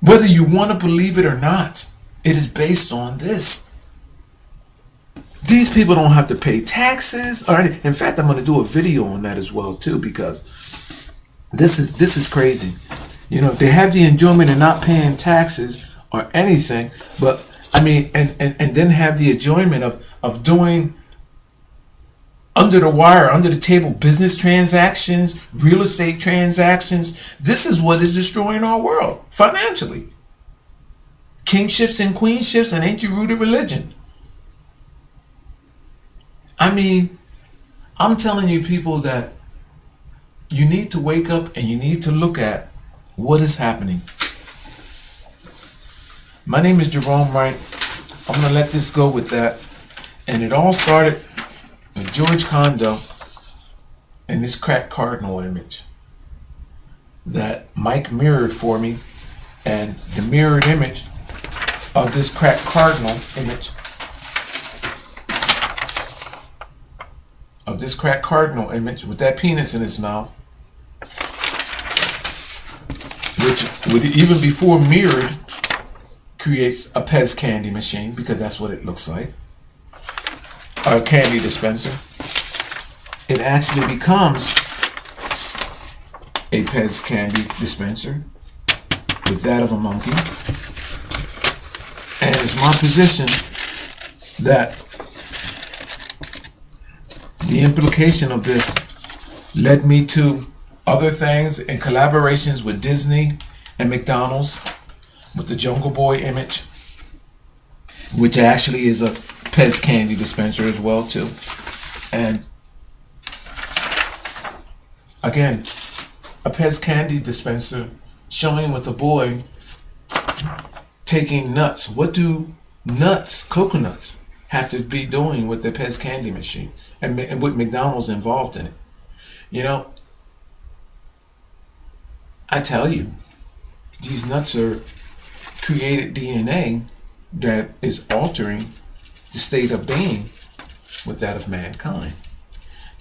Whether you want to believe it or not, it is based on this. These people don't have to pay taxes. In fact, I'm going to do a video on that as well too, because this is crazy. You know, they have the enjoyment of not paying taxes or anything, but I mean, and then have the enjoyment of doing under the wire, under the table business transactions, real estate transactions. This is what is destroying our world financially. Kingships and queenships and ancient rooted religion. I mean, I'm telling you people that you need to wake up and you need to look at what is happening. My name is Jerome Wright. I'm going to let this go with that. And it all started with George Condo and this cracked cardinal image that Mike mirrored for me, and the mirrored image of this cracked cardinal image with that penis in his mouth, which would even before mirrored creates a PEZ candy machine, because that's what it looks like. A candy dispenser. It actually becomes a PEZ candy dispenser with that of a monkey. And it's my position that the implication of this led me to other things in collaborations with Disney and McDonald's with the Jungle Boy image, which actually is a PEZ candy dispenser as well too. And again, a PEZ candy dispenser showing with the boy taking nuts. What do nuts, coconuts, have to be doing with the PEZ candy machine, and with McDonald's involved in it? You know, I tell you, these nuts are created DNA that is altering the state of being with that of mankind.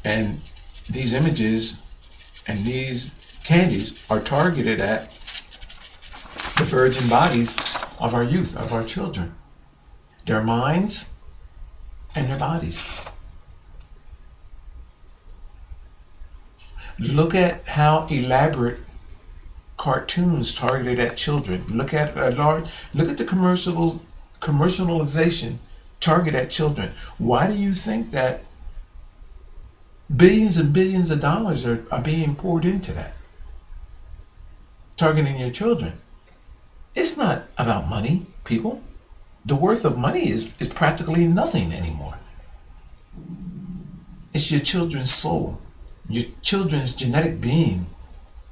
And these images and these candies are targeted at the virgin bodies of our youth, of our children, their minds and their bodies. Look at how elaborate cartoons targeted at children. Look at the commercialization targeted at children. Why do you think that billions and billions of dollars are being poured into that? Targeting your children. It's not about money, people. the worth of money is practically nothing anymore. It's your children's soul, your children's genetic being.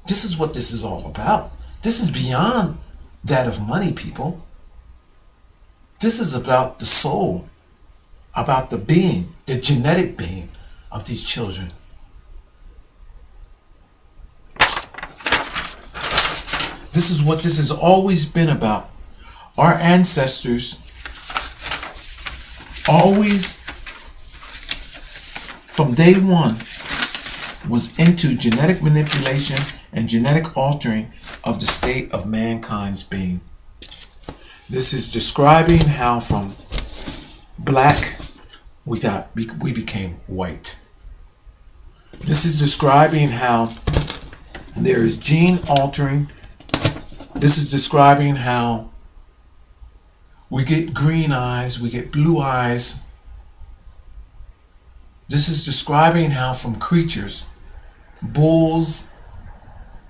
This is what this is all about. This is beyond that of money, people. This is about the soul, about the being, the genetic being of these children. This is what this has always been about. Our ancestors always, from day one, was into genetic manipulation and genetic altering of the state of mankind's being. This is describing how from black we became white. This is describing how there is gene altering. This is describing how we get green eyes, we get blue eyes. This is describing how from creatures, bulls,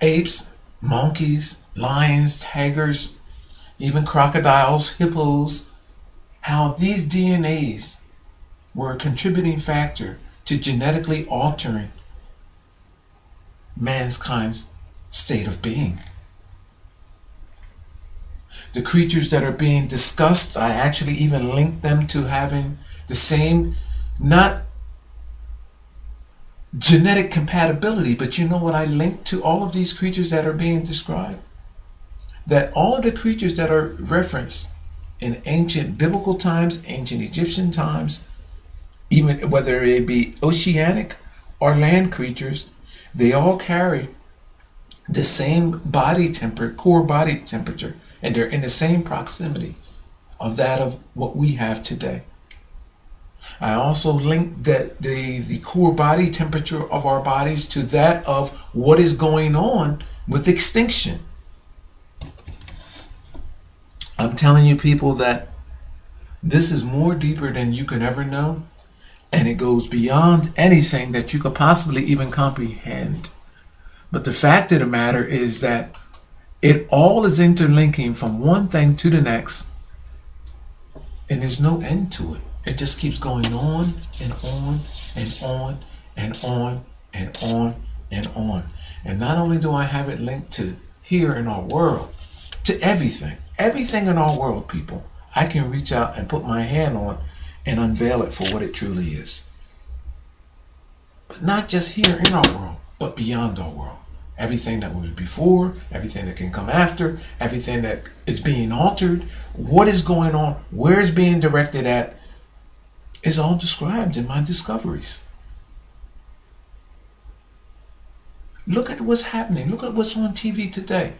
apes, monkeys, lions, tigers, even crocodiles, hippos, how these DNAs were a contributing factor to genetically altering mankind's state of being. The creatures that are being discussed, I actually even linked them to having the same, not genetic compatibility, but you know what I linked to all of these creatures that are being described? That all of the creatures that are referenced in ancient biblical times, ancient Egyptian times, even whether it be oceanic or land creatures, they all carry the same core body temperature, and they're in the same proximity of that of what we have today. I also linked that the core body temperature of our bodies to that of what is going on with extinction. I'm telling you, people, that this is more deeper than you could ever know, and it goes beyond anything that you could possibly even comprehend. But the fact of the matter is that it all is interlinking from one thing to the next, and there's no end to it. It just keeps going on and on and on and on and on and on. And not only do I have it linked to here in our world, to everything in our world, people, I can reach out and put my hand on and unveil it for what it truly is. But not just here in our world, but beyond our world. Everything that was before, everything that can come after, everything that is being altered, what is going on, where it's being directed at, is all described in my discoveries. Look at what's happening. Look at what's on TV today.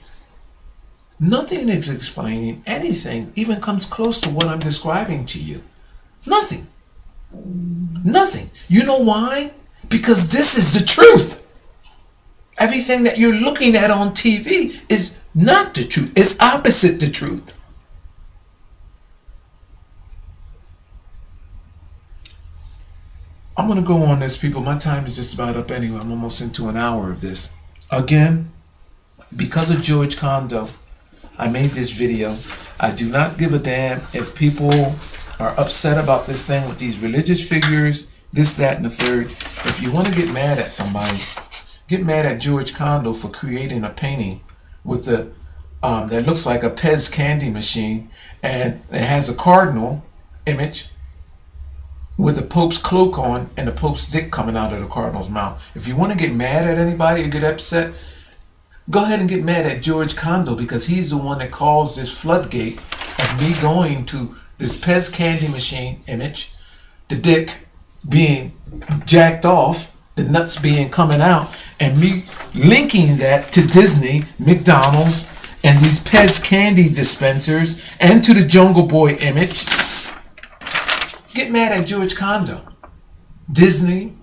Nothing is explaining anything, even comes close to what I'm describing to you. Nothing. Nothing. You know why? Because this is the truth. Everything that you're looking at on TV is not the truth. It's opposite the truth. I'm going to go on this, people. My time is just about up anyway. I'm almost into an hour of this. Again, because of George Condo, I made this video. I do not give a damn if people are upset about this thing with these religious figures, this, that, and the third. If you want to get mad at somebody, get mad at George Condo for creating a painting with the that looks like a PEZ candy machine, and it has a cardinal image with the Pope's cloak on and the Pope's dick coming out of the cardinal's mouth. If you want to get mad at anybody or get upset, go ahead and get mad at George Condo, because he's the one that caused this floodgate of me going to this PEZ candy machine image, the dick being jacked off, the nuts being coming out, and me linking that to Disney, McDonald's, and these PEZ candy dispensers, and to the Jungle Boy image. Get mad at George Condo, Disney,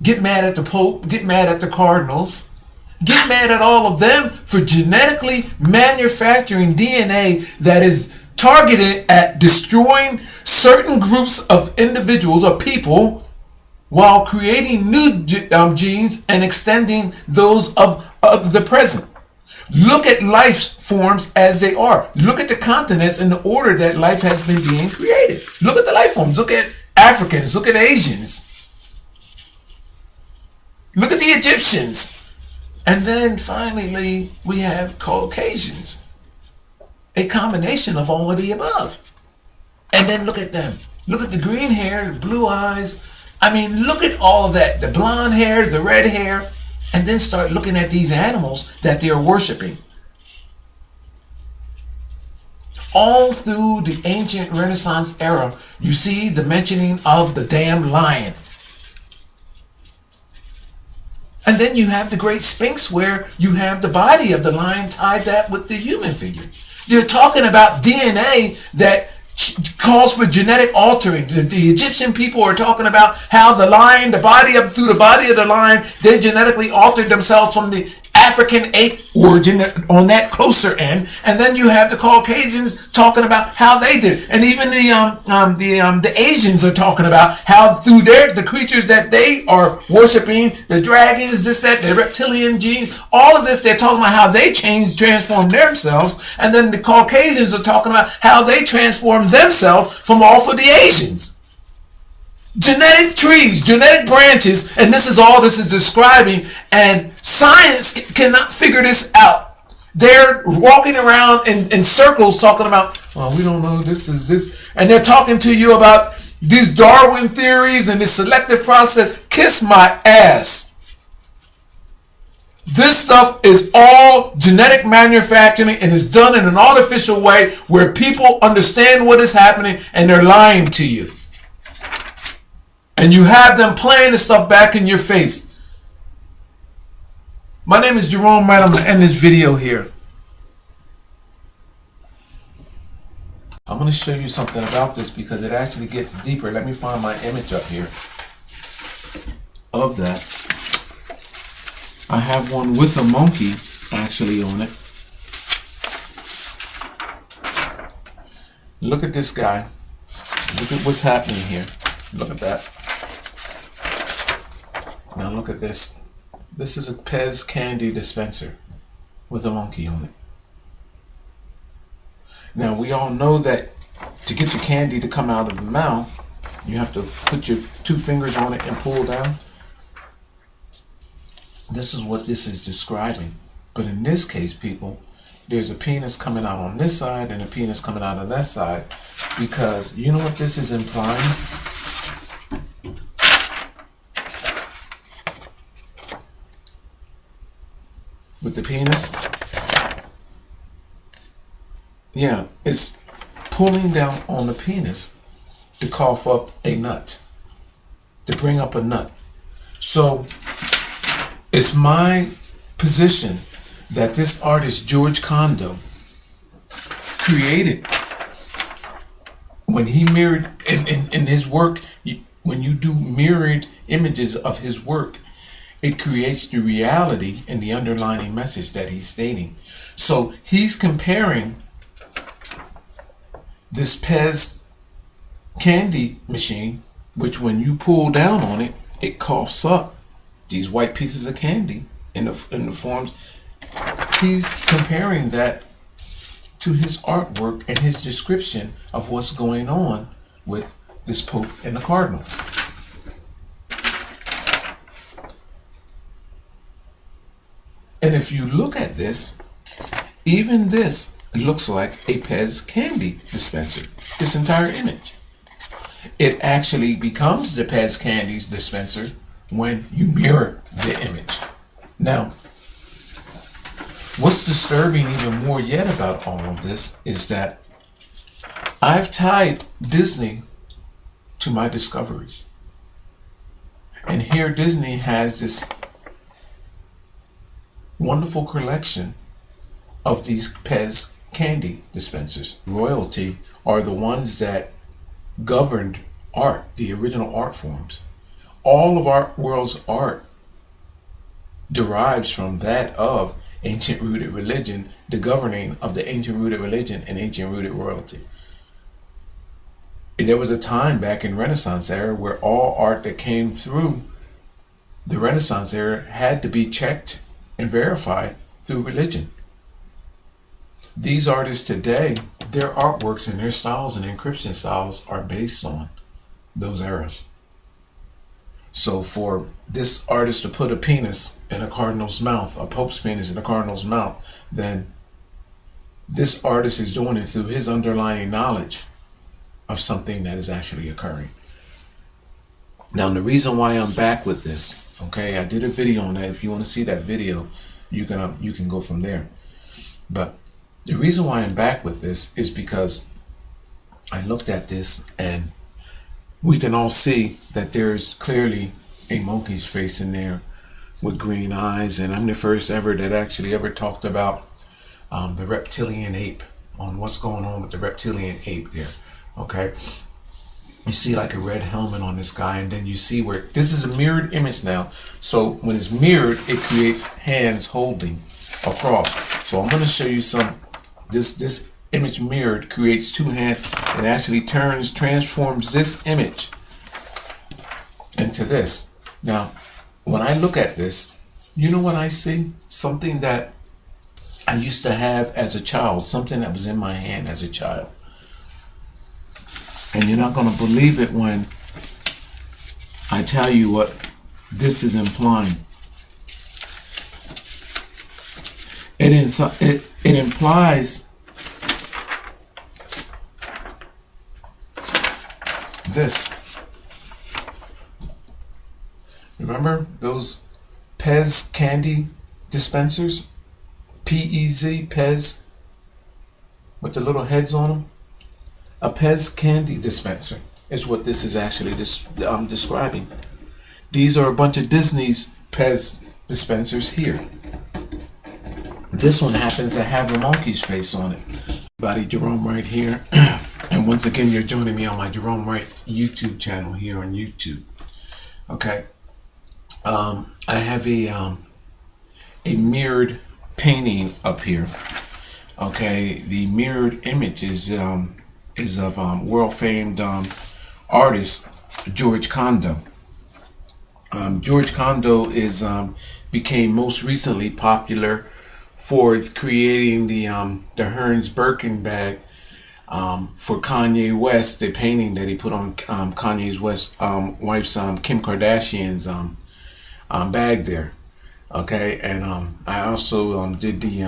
get mad at the Pope, get mad at the Cardinals, get mad at all of them for genetically manufacturing DNA that is targeted at destroying certain groups of individuals or people while creating new genes and extending those of the present. Look at life forms as they are. Look at the continents in the order that life has been being created. Look at the life forms. Look at Africans. Look at Asians. Look at the Egyptians. And then finally, we have Caucasians. A combination of all of the above. And then look at them. Look at the green hair, the blue eyes. I mean, look at all of that. The blonde hair, the red hair. And then start looking at these animals that they are worshiping. All through the ancient Renaissance era, you see the mentioning of the damn lion. And then you have the Great Sphinx where you have the body of the lion tied that with the human figure. They're talking about DNA that calls for genetic altering. The Egyptian people are talking about how the lion, through the body of the lion, they genetically altered themselves from the African ape origin on that closer end. And then you have the Caucasians talking about how they did. And even the Asians are talking about how through the creatures that they are worshiping, the dragons, this, that, the reptilian genes, all of this, they're talking about how they transformed themselves. And then the Caucasians are talking about how they transformed themselves from off of the Asians. Genetic trees, genetic branches, and this is all this is describing, and science cannot figure this out. They're walking around in circles talking about, well, we don't know, this is this, and they're talking to you about these Darwin theories and this selective process. Kiss my ass. This stuff is all genetic manufacturing and is done in an artificial way where people understand what is happening and they're lying to you. And you have them playing the stuff back in your face. My name is Jerome Wright. I'm going to end this video here. I'm going to show you something about this because it actually gets deeper. Let me find my image up here of that. I have one with a monkey actually on it. Look at this guy. Look at what's happening here. Look at that. Now look at this. This is a PEZ candy dispenser with a monkey on it. Now we all know that to get the candy to come out of the mouth, you have to put your 2 fingers on it and pull down. This is what this is describing. But in this case, people, there's a penis coming out on this side and a penis coming out on that side, because you know what this is implying? With the penis, yeah, it's pulling down on the penis to cough up a nut, to bring up a nut. So it's my position that this artist George Condo created, when he mirrored in his work, when you do mirrored images of his work, it creates the reality and the underlying message that he's stating. So he's comparing this PEZ candy machine, which when you pull down on it, it coughs up these white pieces of candy in the forms. He's comparing that to his artwork and his description of what's going on with this Pope and the Cardinal. And if you look at this, even this looks like a PEZ candy dispenser, this entire image. It actually becomes the PEZ candy dispenser when you mirror the image. Now, what's disturbing even more yet about all of this is that I've tied Disney to my discoveries. And here Disney has this wonderful collection of these PEZ candy dispensers. Royalty are the ones that governed art, the original art forms. All of our world's art derives from that of ancient rooted religion, the governing of the ancient rooted religion and ancient rooted royalty. And there was a time back in Renaissance era where all art that came through the Renaissance era had to be checked and verified through religion. These artists today, their artworks and their styles and encryption styles are based on those eras. So for this artist to put a penis in a cardinal's mouth, a pope's penis in a cardinal's mouth, then this artist is doing it through his underlying knowledge of something that is actually occurring. Now, the reason why I'm back with this, okay, I did a video on that. If you want to see that video, you can go from there. But the reason why I'm back with this is because I looked at this and we can all see that there's clearly a monkey's face in there with green eyes, and I'm the first ever that actually ever talked about the reptilian ape, on what's going on with the reptilian ape there. Okay, you see like a red helmet on this guy, and then you see where this is a mirrored image now. So when it's mirrored, it creates hands holding across. So I'm going to show you some. This image mirrored creates two hands and actually transforms this image into this. Now, when I look at this, you know what I see? Something that I used to have as a child, something that was in my hand as a child. And you're not going to believe it when I tell you what this is implying. It implies this. Remember those PEZ candy dispensers? PEZ, PEZ, with the little heads on them? A PEZ candy dispenser is what this is actually describing. These are a bunch of Disney's PEZ dispensers here. This one happens to have a monkey's face on it. Buddy Jerome right here. And once again, you're joining me on my Jerome Wright YouTube channel here on YouTube. Okay. I have a mirrored painting up here. Okay. The mirrored image is of world famed artist George Condo. George Condo became most recently popular for creating the Hearns Birkin bag for Kanye West, the painting that he put on Kanye's wife's Kim Kardashian's bag there. Okay, and I also did the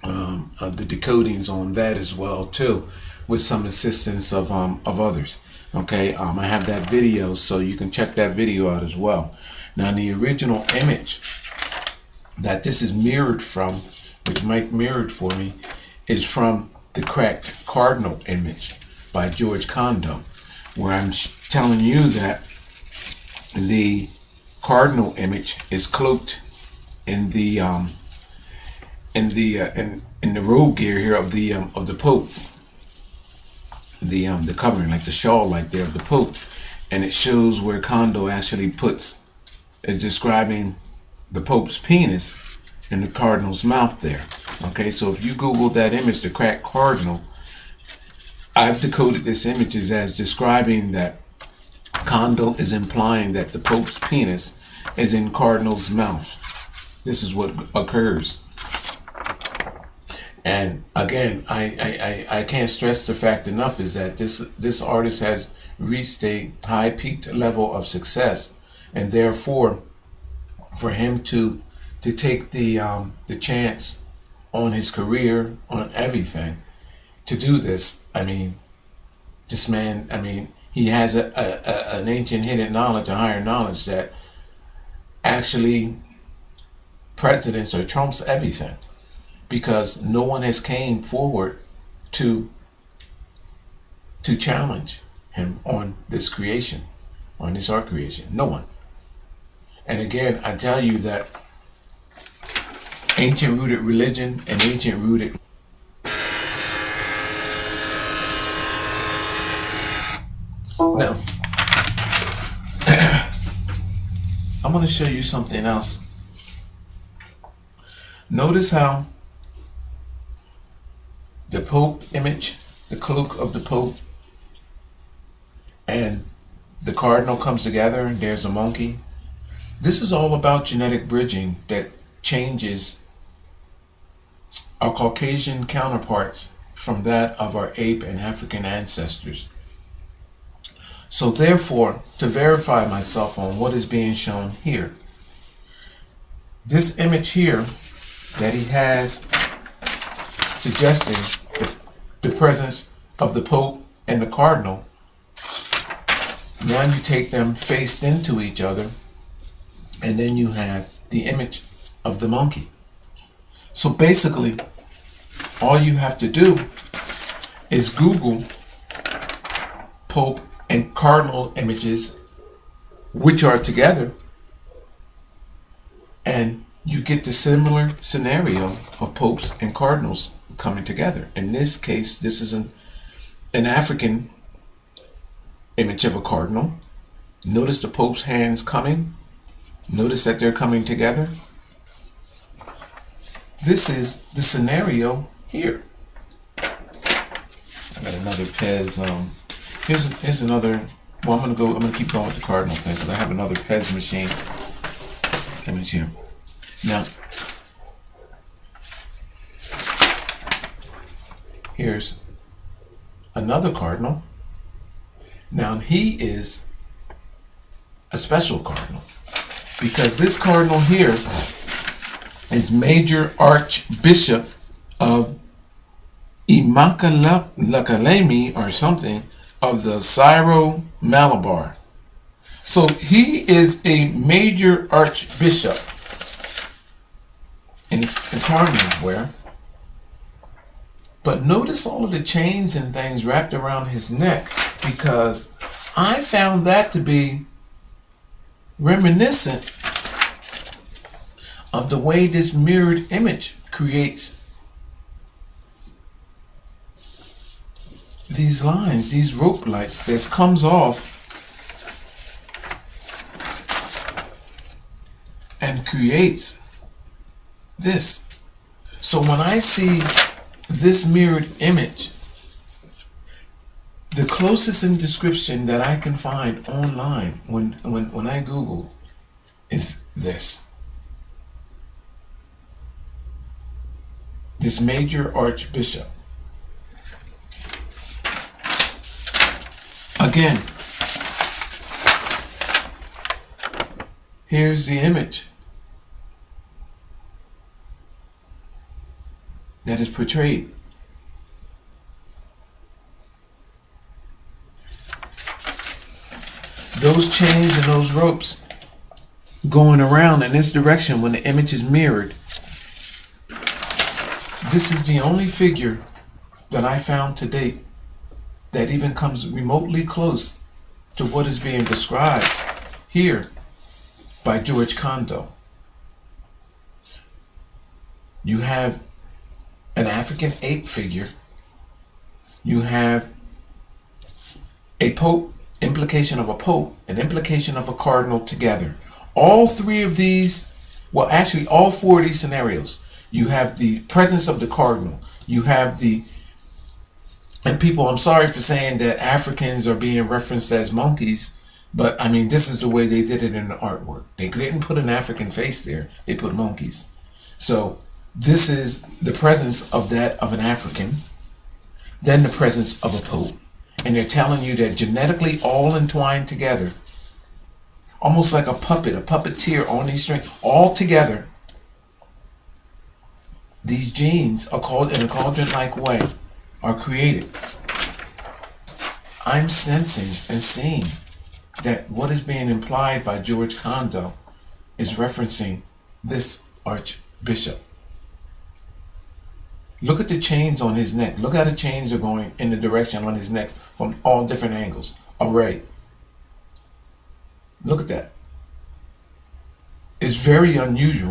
decodings on that as well too, with some assistance of others. Okay, I have that video, so you can check that video out as well. Now, the original image that this is mirrored from, which Mike mirrored for me, is from the cracked cardinal image by George Condo, where I'm telling you that the cardinal image is cloaked in the robe gear here of the Pope, the covering, like the shawl like there of the Pope, and it shows where Condo actually is describing the Pope's penis in the cardinal's mouth there. Okay, so if you Google that image, the cracked cardinal, I've decoded this image as describing that Condo is implying that the Pope's penis is in cardinal's mouth. This is what occurs. And again, I can't stress the fact enough is that this artist has reached a high peaked level of success, and therefore for him to take the chance on his career, on everything, to do this, I mean, this man, I mean, he has an ancient hidden knowledge, a higher knowledge that actually presidents or trumps everything, because no one has came forward to challenge him on this creation, on this art creation. No one. And again, I tell you that ancient rooted religion and ancient rooted now I'm going to show you something else. Notice how the Pope image, the cloak of the Pope, and the cardinal comes together, and there's a monkey. This is all about genetic bridging that changes our Caucasian counterparts from that of our ape and African ancestors. So therefore, to verify myself on what is being shown here, this image here that he has suggesting the presence of the Pope and the Cardinal, now you take them faced into each other, and then you have the image of the monkey. So basically, all you have to do is Google Pope and Cardinal images which are together, and you get the similar scenario of popes and cardinals coming together. In this case, this is an African image of a cardinal. Notice the Pope's hands coming. Notice that they're coming together. This is the scenario here. I got another PEZ. Here's another. Well, I'm gonna keep going with the cardinal thing because I have another PEZ machine image here. Now, here's another cardinal. Now he is a special cardinal because this cardinal here is Major Archbishop of Immaculate or something of the Syro Malabar. So he is a major archbishop in the cardinal wear. But notice all of the chains and things wrapped around his neck, because I found that to be reminiscent of the way this mirrored image creates these lines, these rope lights that comes off and creates this. So when I see this mirrored image, the closest in description that I can find online when I Google is this. This major archbishop. Again, here's the image that is portrayed. Those chains and those ropes going around in this direction when the image is mirrored. This is the only figure that I found to date that even comes remotely close to what is being described here by George Condo. You have an African ape figure. You have a pope, implication of a pope, an implication of a cardinal together. All three of these, well, actually all four of these scenarios, you have the presence of the cardinal. You have the, and people, I'm sorry for saying that Africans are being referenced as monkeys, but I mean, this is the way they did it in the artwork. They didn't put an African face there. They put monkeys. So this is the presence of that of an African, then the presence of a pope. And they're telling you that genetically all entwined together, almost like a puppet, a puppeteer on these strings, all together. These genes are called in a cauldron-like way, are created. I'm sensing and seeing that what is being implied by George Condo is referencing this archbishop. Look at the chains on his neck. Look how the chains are going in the direction on his neck from all different angles. Array. Look at that. It's very unusual.